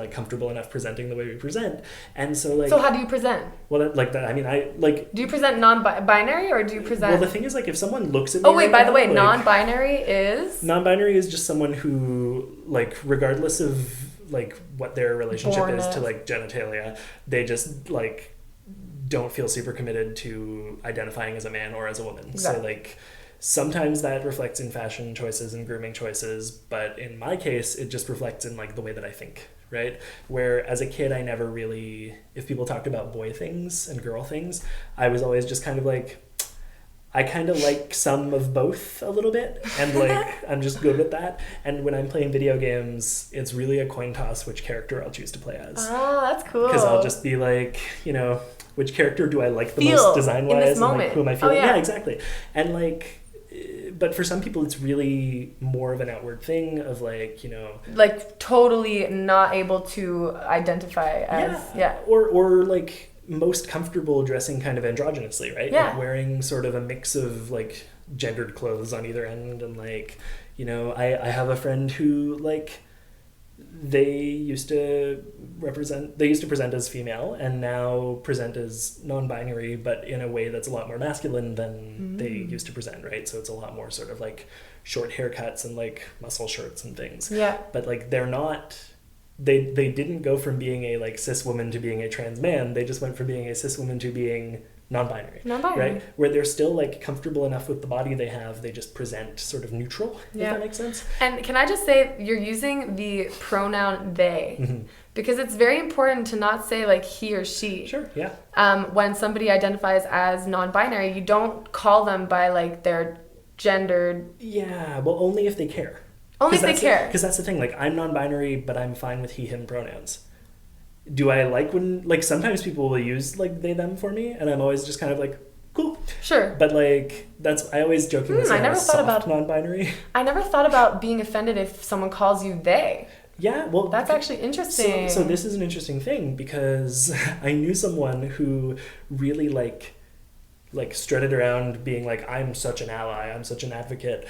comfortable enough presenting the way we present. And so like... So how do you present? Well, like that, I mean, I like... Do you present non-binary or do you present... Well, the thing is, like, if someone looks at me... Oh, wait, by the way, like, non-binary is... Non-binary is just someone who, like, regardless of, like, what their relationship is to, like, genitalia, they just, like, don't feel super committed to identifying as a man or as a woman. Exactly. So, like... Sometimes that reflects in fashion choices and grooming choices, but in my case, it just reflects in like the way that I think, right? Where as a kid, I never really, if people talked about boy things and girl things, I was always just kind of like, I kind of like some of both a little bit, and like I'm just good with that. And when I'm playing video games, it's really a coin toss which character I'll choose to play as. Oh, that's cool. Because I'll just be like, you know, which character do I like the most design-wise? And like, who am I feeling? Yeah, exactly. And like... But for some people, it's really more of an outward thing of like, you know... Like totally not able to identify as... Yeah. Or like most comfortable dressing kind of androgynously, right? Yeah. Like wearing sort of a mix of like gendered clothes on either end. And like, you know, I have a friend who like... They used to present as female and now present as non-binary, but in a way that's a lot more masculine than they used to present, right? So it's a lot more sort of like short haircuts and like muscle shirts and things. Yeah. But like they're not... They didn't go from being a like cis woman to being a trans man. They just went from being a cis woman to being non-binary, right? Where they're still like comfortable enough with the body they have, they just present sort of neutral, if that makes sense. And can I just say, you're using the pronoun they, because it's very important to not say like he or she. Sure, yeah. When somebody identifies as non-binary, you don't call them by like their gendered... Yeah, well, only if they care. Only if they care. Because that's the thing, like I'm non-binary, but I'm fine with he, him pronouns. Do I like when, like, sometimes people will use, like, they, them for me, and I'm always just kind of like, cool. Sure. But, like, I always jokingly say I'm soft non-binary. I never thought about being offended if someone calls you they. Yeah, well... That's actually interesting. So this is an interesting thing, because I knew someone who really, like strutted around being like, I'm such an ally, I'm such an advocate.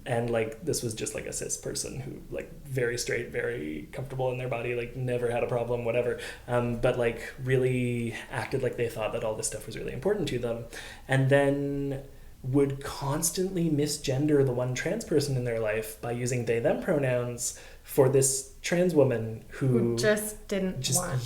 And like this was just like a cis person who like very straight, very comfortable in their body, like never had a problem, whatever. But like really acted like they thought that all this stuff was really important to them. And then would constantly misgender the one trans person in their life by using they, them pronouns for this trans woman who just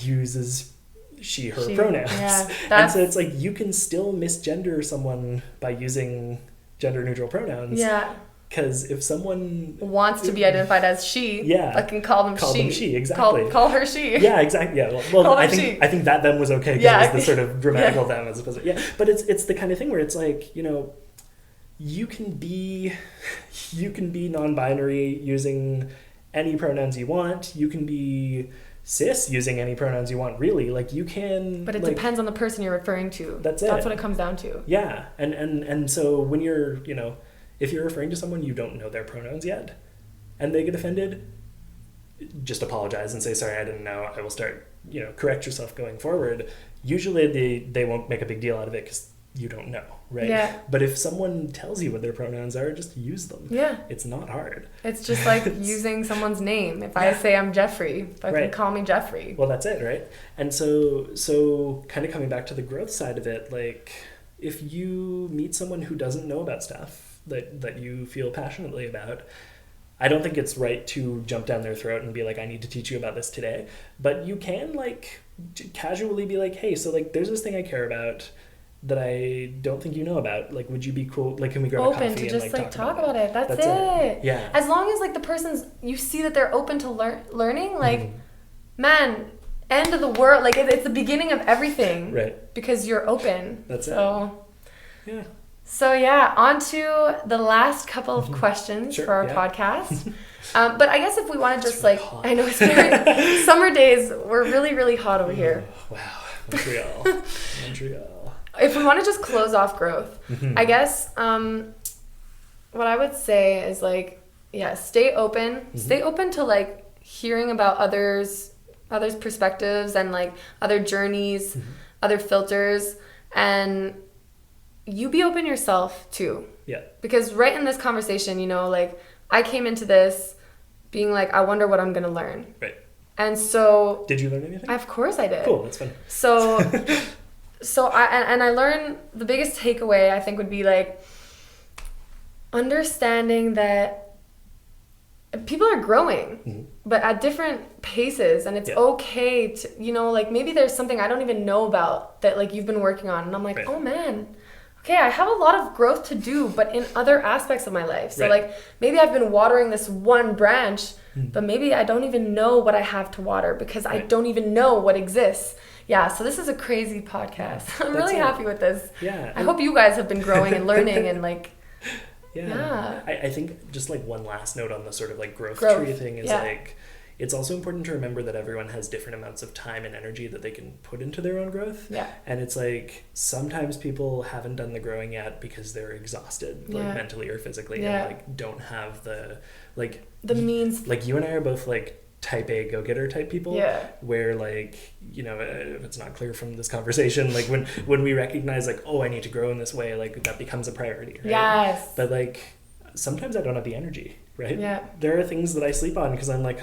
uses she, her pronouns. Yeah, and so it's like you can still misgender someone by using gender neutral pronouns. Yeah. Because if someone wants to be identified as she, I can call them call she. Them she, exactly. Call her she. Yeah, exactly. Yeah. Well, I think that them was okay because it was the sort of grammatical them as opposed to But it's the kind of thing where it's like, you know, you can be non-binary using any pronouns you want. You can be cis using any pronouns you want, really. Like, you can... But it depends on the person you're referring to. That's it. That's what it comes down to. Yeah. And so when you're, you know, if you're referring to someone you don't know their pronouns yet, and they get offended, just apologize and say, sorry, I didn't know. I will start, you know, correct yourself going forward. Usually they won't make a big deal out of it because you don't know, right? Yeah. But if someone tells you what their pronouns are, just use them. Yeah. It's not hard. It's just like using someone's name. If I say I'm Jeffrey, fucking call me Jeffrey. Well, that's it, right? And so kind of coming back to the growth side of it, like, if you meet someone who doesn't know about stuff that you feel passionately about, I don't think it's right to jump down their throat and be like, I need to teach you about this today. But you can, like, casually be like, hey, so, like, there's this thing I care about that I don't think you know about. Like, would you be cool? Like, can we grab a coffee open to just, and talk about it? That's it. Yeah. As long as, like, the person's, you see that they're open to learning, like, man, end of the world. Like, it's the beginning of everything. Right. Because you're open. That's it. Yeah. So, yeah, on to the last couple of questions for our podcast. But I guess if we want to just, really hot. I know it's very... summer days, we're really, really hot over here. Wow. Montreal. If we want to just close off growth, I guess what I would say is, like, stay open. Stay open to, like, hearing about others' perspectives and, like, other journeys, other filters, and you be open yourself too. Yeah. Because right in this conversation, you know, like, I came into this being like, I wonder what I'm going to learn. Right. And so... Did you learn anything? Of course I did. Cool, that's fun. So I learned, the biggest takeaway, I think, would be, like, understanding that people are growing, but at different paces, and it's okay to, you know, like, maybe there's something I don't even know about that, like, you've been working on, and I'm like, oh man, okay, I have a lot of growth to do, but in other aspects of my life. So, like, maybe I've been watering this one branch, but maybe I don't even know what I have to water because I don't even know what exists. Yeah, so this is a crazy podcast. I'm really happy with this. Yeah. I hope you guys have been growing and learning and, like... I think just, like, one last note on the sort of, like, growth tree thing is, like, it's also important to remember that everyone has different amounts of time and energy that they can put into their own growth. Yeah. And it's like, sometimes people haven't done the growing yet because they're exhausted, like, mentally or physically, and, like, don't have the, like... the means. Like, you and I are both, like, type A go-getter type people, where, like, you know, if it's not clear from this conversation, like, when we recognize, like, oh, I need to grow in this way, like, that becomes a priority, right? Yes. But, like, sometimes I don't have the energy, right? Yeah. There are things that I sleep on because I'm like,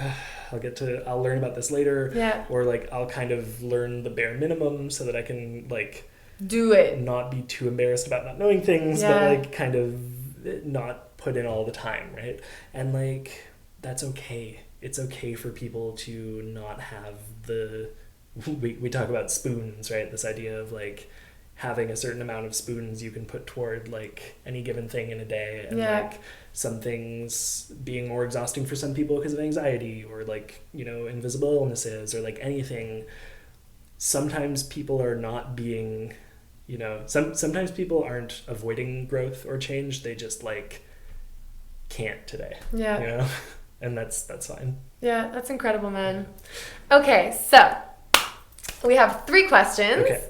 I'll learn about this later. Yeah. Or, like, I'll kind of learn the bare minimum so that I can, like, do it, not be too embarrassed about not knowing things, but, like, kind of not put in all the time, right? And, like, that's okay. It's okay for people to not have the... We talk about spoons, right? This idea of, like, having a certain amount of spoons you can put toward, like, any given thing in a day. And, like, some things being more exhausting for some people because of anxiety or, like, you know, invisible illnesses or, like, anything. Sometimes people are not being, you know... Sometimes people aren't avoiding growth or change. They just, like, can't today. Yeah. You know? And that's fine. Yeah, that's incredible, man. Okay, so we have 3 questions. Okay.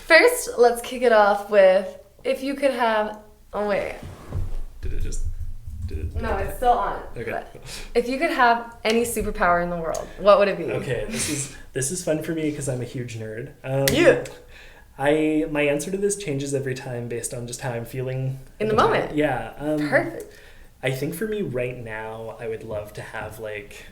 First, let's kick it off with, if you could have... Oh, wait. No, it's still on. Okay. But if you could have any superpower in the world, what would it be? Okay, this is fun for me because I'm a huge nerd. My answer to this changes every time based on just how I'm feeling. In the moment. Yeah. Perfect. I think for me right now, I would love to have like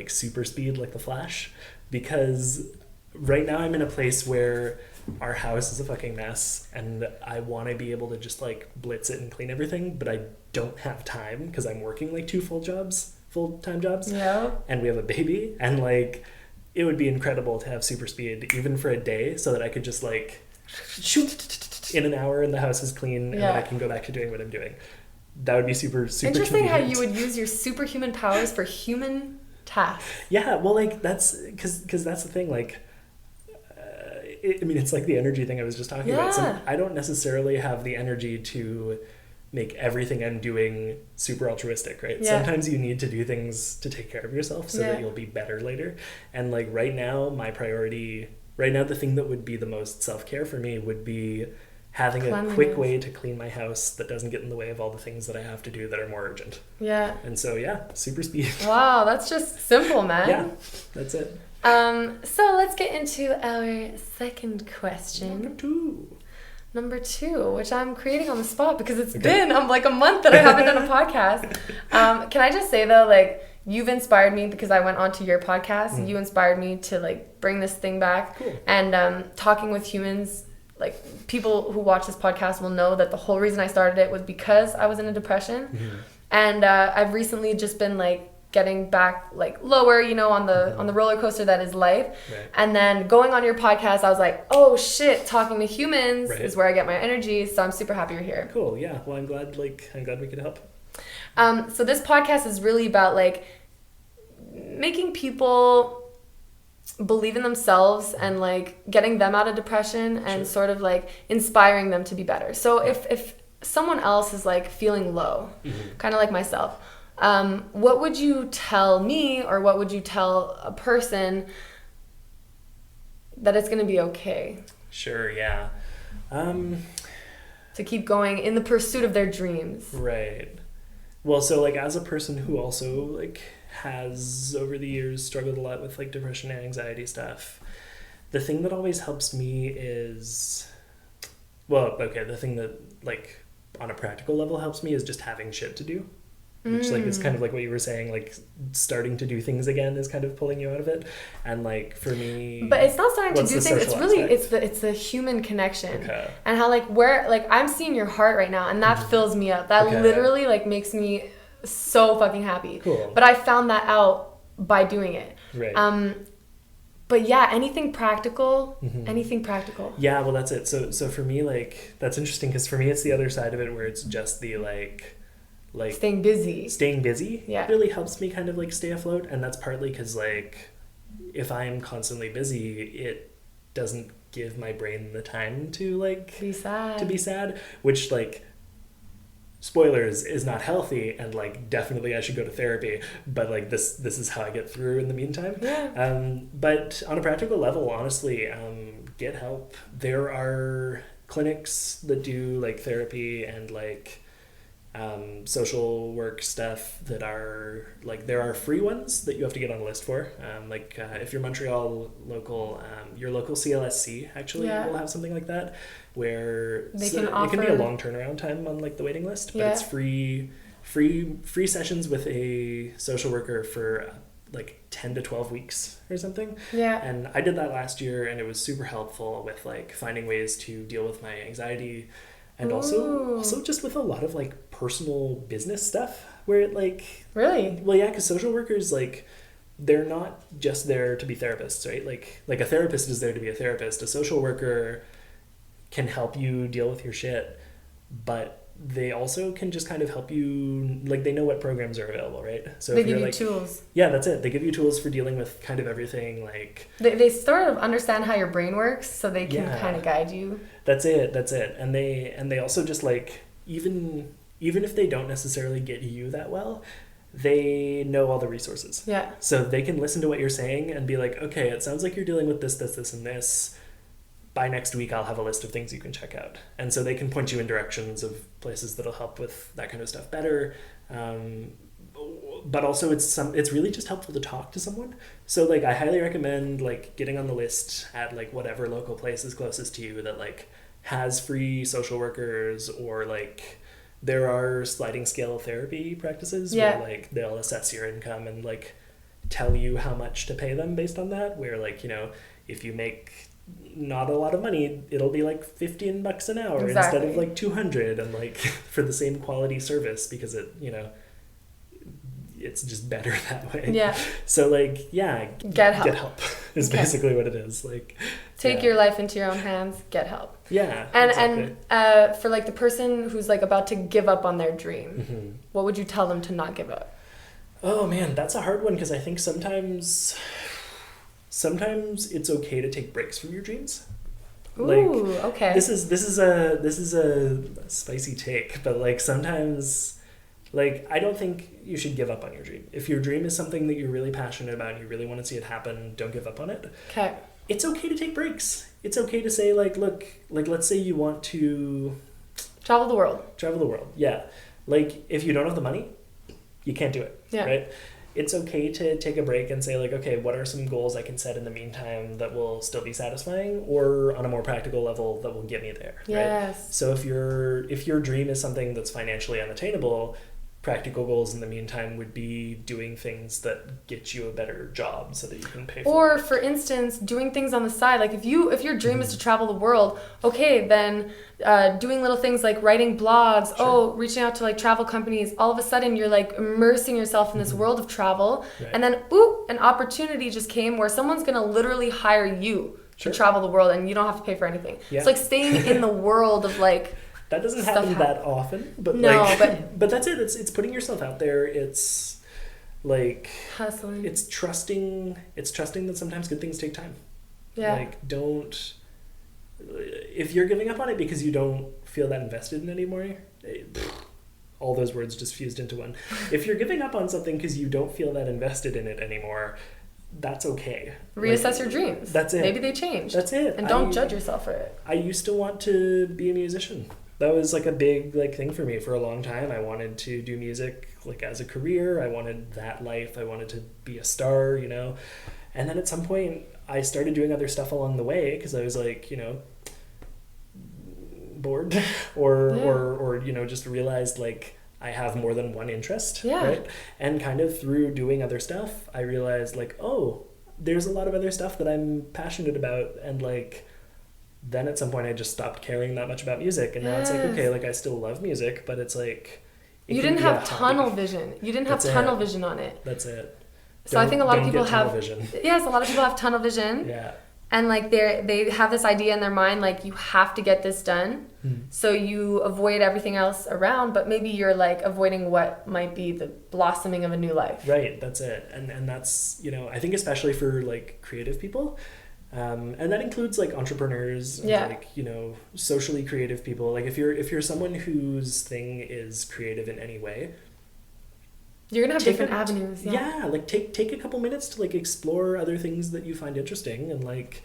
super speed like the Flash, because right now I'm in a place where our house is a fucking mess and I want to be able to just like blitz it and clean everything, but I don't have time because I'm working like 2 full-time jobs. Yeah. And we have a baby, and like it would be incredible to have super speed even for a day so that I could just like shoot in an hour and the house is clean and then I can go back to doing what I'm doing. that would be super Interesting convenient. how you would use your superhuman powers for human tasks. Yeah, well, like, that's because that's the thing, like, I mean, it's like the energy thing I was just talking about. So I don't necessarily have the energy to make everything I'm doing super altruistic, right? Yeah. Sometimes you need to do things to take care of yourself so that you'll be better later. And like right now, my priority, the thing that would be the most self-care for me would be having a quick way to clean my house that doesn't get in the way of all the things that I have to do that are more urgent. Yeah. And so, super speed. Wow, that's just simple, man. Yeah, that's it. So let's get into our second question. Number two, which I'm creating on the spot because it's been like a month that I haven't done a podcast. Can I just say though, like, you've inspired me because I went onto your podcast. You inspired me to like bring this thing back. Cool. And talking with humans, like people who watch this podcast will know that the whole reason I started it was because I was in a depression. Mm-hmm. And I've recently just been like getting back like lower, you know, on the roller coaster that is life. Right. And then going on your podcast, I was like, oh shit, talking to humans is where I get my energy. So I'm super happy you're here. Cool. Yeah. Well, I'm glad we could help. So this podcast is really about like making people believe in themselves and like getting them out of depression and sort of like inspiring them to be better. So if someone else is like feeling low, kind of like myself, what would you tell me, or what would you tell a person that it's going to be okay? Sure, yeah. To keep going in the pursuit of their dreams. Right. Well, so like as a person who also like has over the years struggled a lot with like depression and anxiety stuff, the thing that always helps me is, the thing that like on a practical level helps me is just having shit to do. Which like is kind of like what you were saying, like starting to do things again is kind of pulling you out of it. And like for me, but it's not starting to do things, it's really it's the human connection. And how like where like I'm seeing your heart right now, and that fills me up. That literally like makes me so fucking happy. Cool. But I found that out by doing it. Right. But yeah, anything practical. Yeah, well that's it. So for me, like that's interesting because for me it's the other side of it where it's just the like staying busy really helps me kind of like stay afloat. And that's partly because like if I'm constantly busy, it doesn't give my brain the time to like be sad, which like spoilers is not healthy, and like definitely I should go to therapy, but like this is how I get through in the meantime. But on a practical level, honestly, get help. There are clinics that do like therapy and like social work stuff that are like, there are free ones that you have to get on a list for. If you're Montreal local, your local CLSC actually will have something like that where it can be a long turnaround time on like the waiting list, but it's free sessions with a social worker for like 10 to 12 weeks or something. And I did that last year, and it was super helpful with like finding ways to deal with my anxiety. And also just with a lot of like personal business stuff where it like really, well, yeah, because social workers, like, they're not just there to be therapists, right? Like a therapist is there to be a therapist. A social worker can help you deal with your shit, but they also can just kind of help you, like, they know what programs are available, right? So they give you tools. Yeah, that's it. They give you tools for dealing with kind of everything. Like they sort of understand how your brain works, so they can kind of guide you. That's it. And they also just like, even if they don't necessarily get you that well, they know all the resources. Yeah. So they can listen to what you're saying and be like, okay, it sounds like you're dealing with this, and this. By next week, I'll have a list of things you can check out. And so they can point you in directions of places that'll help with that kind of stuff better. But also it's really just helpful to talk to someone. So like, I highly recommend like getting on the list at like whatever local place is closest to you that like has free social workers, or like there are sliding scale therapy practices where like they'll assess your income and like tell you how much to pay them based on that, where like, you know, if you make not a lot of money, it'll be like $15 an hour instead of like 200, and like for the same quality service, because it, you know, it's just better that way. Yeah. So like, yeah, get help is basically what it is. Like, Take your life into your own hands, get help. Yeah, and exactly. and for like the person who's like about to give up on their dream, Mm-hmm. what would you tell them to not give up? Oh man, that's a hard one, because I think sometimes it's okay to take breaks from your dreams. Ooh, okay. This is a spicy take, but like sometimes, like, I don't think you should give up on your dream. If your dream is something that you're really passionate about and you really want to see it happen, don't give up on it. Okay. It's okay to take breaks. It's okay to say, like, look, like, let's say you want to Travel the world. Yeah. Like, if you don't have the money, you can't do it. Yeah. Right? It's okay to take a break and say, like, okay, what are some goals I can set in the meantime that will still be satisfying, or on a more practical level that will get me there. Yes. Right? So if your dream is something that's financially unattainable, practical goals in the meantime would be doing things that get you a better job so that you can pay for it. Or for instance, doing things on the side. Like if your dream is to travel the world, okay, then doing little things like writing blogs, reaching out to like travel companies, all of a sudden you're like immersing yourself in this world of travel. Right. And then an opportunity just came where someone's gonna literally hire you to travel the world and you don't have to pay for anything. Yeah. It's like staying in the world of like that doesn't happen that often, but no, like, but that's it. It's putting yourself out there. It's like hustling. It's trusting that sometimes good things take time. Yeah. Like, don't, if you're giving up on it because you don't feel that invested in it anymore, all those words just fused into one. If you're giving up on something because you don't feel that invested in it anymore, that's okay. Reassess your dreams. That's it. Maybe they change. That's it. And don't judge yourself for it. I used to want to be a musician. That was like a big like thing for me for a long time. I wanted to do music like as a career. I wanted that life. I wanted to be a star, you know. And then at some point I started doing other stuff along the way because I was like, you know, bored or you know, just realized like I have more than one interest, right? And kind of through doing other stuff, I realized like, oh, there's a lot of other stuff that I'm passionate about, and like then at some point I just stopped caring that much about music, and now it's like, okay, like I still love music, but it's like you didn't have tunnel vision. You didn't have tunnel vision on it. That's it. So I think a lot of people have vision. Yes, a lot of people have tunnel vision. Yeah. And like they have this idea in their mind like you have to get this done. So you avoid everything else around, but maybe you're like avoiding what might be the blossoming of a new life. Right, that's it. And that's, you know, I think especially for like creative people, and that includes like entrepreneurs and like, you know, socially creative people. Like if you're someone whose thing is creative in any way, you're gonna have different avenues. Yeah, like take a couple minutes to like explore other things that you find interesting, and like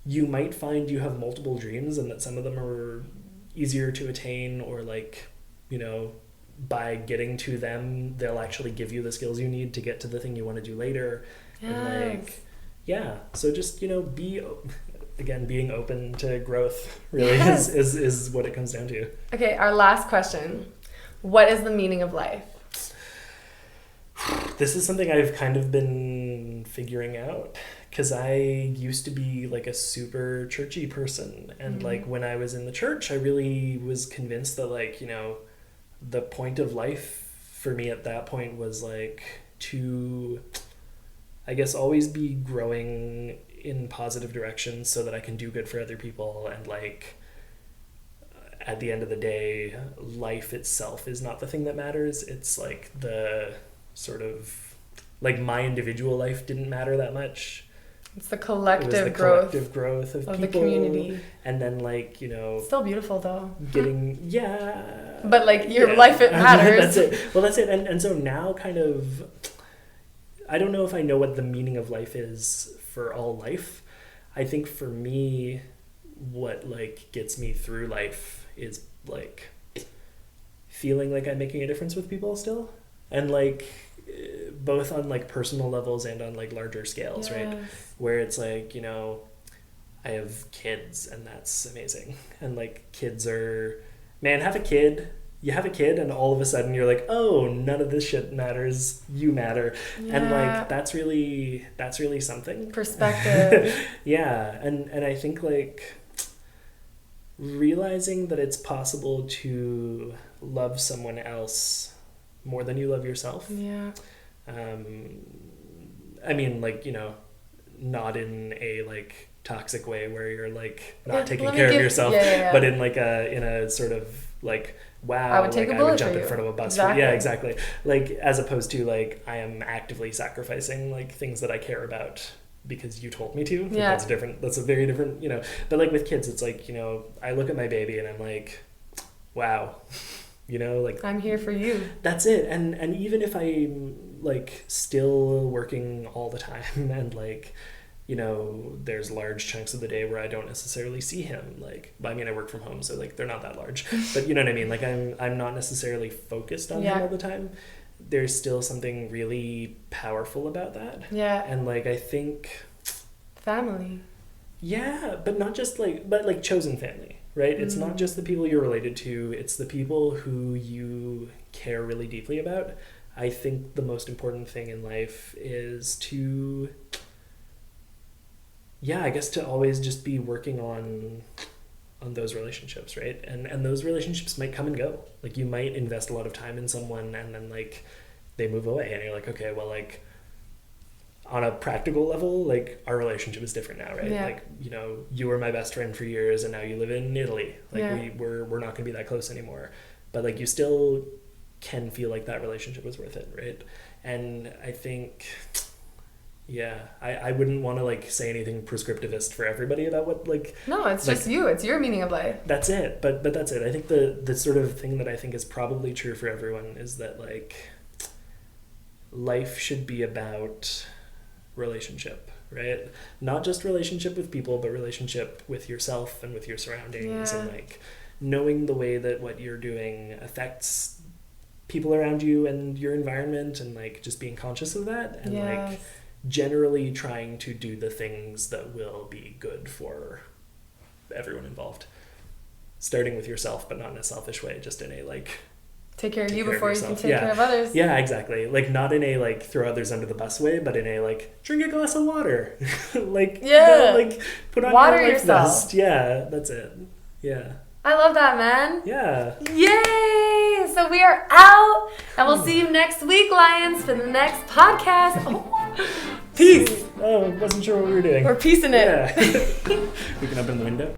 you might find you have multiple dreams and that some of them are easier to attain, or like, you know, by getting to them they'll actually give you the skills you need to get to the thing you want to do later. And like, yeah, so just, you know, being open to growth really is what it comes down to. Okay, our last question. What is the meaning of life? This is something I've kind of been figuring out, because I used to be like a super churchy person, and like when I was in the church I really was convinced that like, you know, the point of life for me at that point was like to, I guess, always be growing in positive directions so that I can do good for other people, and like at the end of the day life itself is not the thing that matters. It's like the sort of like my individual life didn't matter that much. It's the collective growth of people, the community. And then like, you know, still beautiful though, getting but like your life, it matters. That's it. Well, that's it. And so now kind of, I don't know if I know what the meaning of life is for all life. I think for me what like gets me through life is like feeling like I'm making a difference with people still, and like both on like personal levels and on like larger scales, right? Where it's like, you know, I have kids and that's amazing, and like kids are, man, you have a kid and all of a sudden you're like, oh, none of this shit matters, you matter. And like that's really something. Perspective. And I think like realizing that it's possible to love someone else more than you love yourself. I mean, like, you know, not in a like toxic way where you're like not taking let me care of give- yourself, yeah. but in like in a sort of like, wow, I would take like a bullet I would jump for in you. front of a bus. Exactly. Yeah, exactly. Like as opposed to like I am actively sacrificing like things that I care about because you told me to. Like, Yeah. that's different. That's a very different, you know. But like with kids, it's like, you know, I look at my baby and I'm like, wow, you know, like I'm here for you. that's it. And even if I'm like still working all the time and like, you know, there's large chunks of the day where I don't necessarily see him. Like, I mean, I work from home, so like they're not that large, but you know what I mean? Like I'm not necessarily focused on him all the time. There's still something really powerful about that. Yeah. And like, I think, Family. yeah, but not just like, but like chosen family, right? It's not just the people you're related to. It's the people who you care really deeply about. I think the most important thing in life is to, yeah, I guess to always just be working on those relationships, right? And those relationships might come and go. Like you might invest a lot of time in someone and then like they move away and you're like, okay, well, like on a practical level, like our relationship is different now, right? Yeah. Like, you know, you were my best friend for years and now you live in Italy. Like we're not gonna be that close anymore. But like you still can feel like that relationship was worth it, right? And I think, yeah, I wouldn't want to like say anything prescriptivist for everybody about what like. No, it's like, just you. It's your meaning of life. That's it. But that's it. I think the sort of thing that I think is probably true for everyone is that like life should be about relationship, right? Not just relationship with people, but relationship with yourself and with your surroundings and like knowing the way that what you're doing affects people around you and your environment and like just being conscious of that and like generally trying to do the things that will be good for everyone involved, starting with yourself, but not in a selfish way, just in a like take care of you before you can take care of others. Yeah, exactly. Like not in a like throw others under the bus way, but in a like drink a glass of water. Like you know, like put on water your life yourself. vest. Yeah, that's it. Yeah. I love that, man. Yeah. Yay! So we are out, and we'll see you next week, Lions, for the next podcast. Peace! Oh, wasn't sure what we were doing. We're piecing it. Yeah. We can open the window.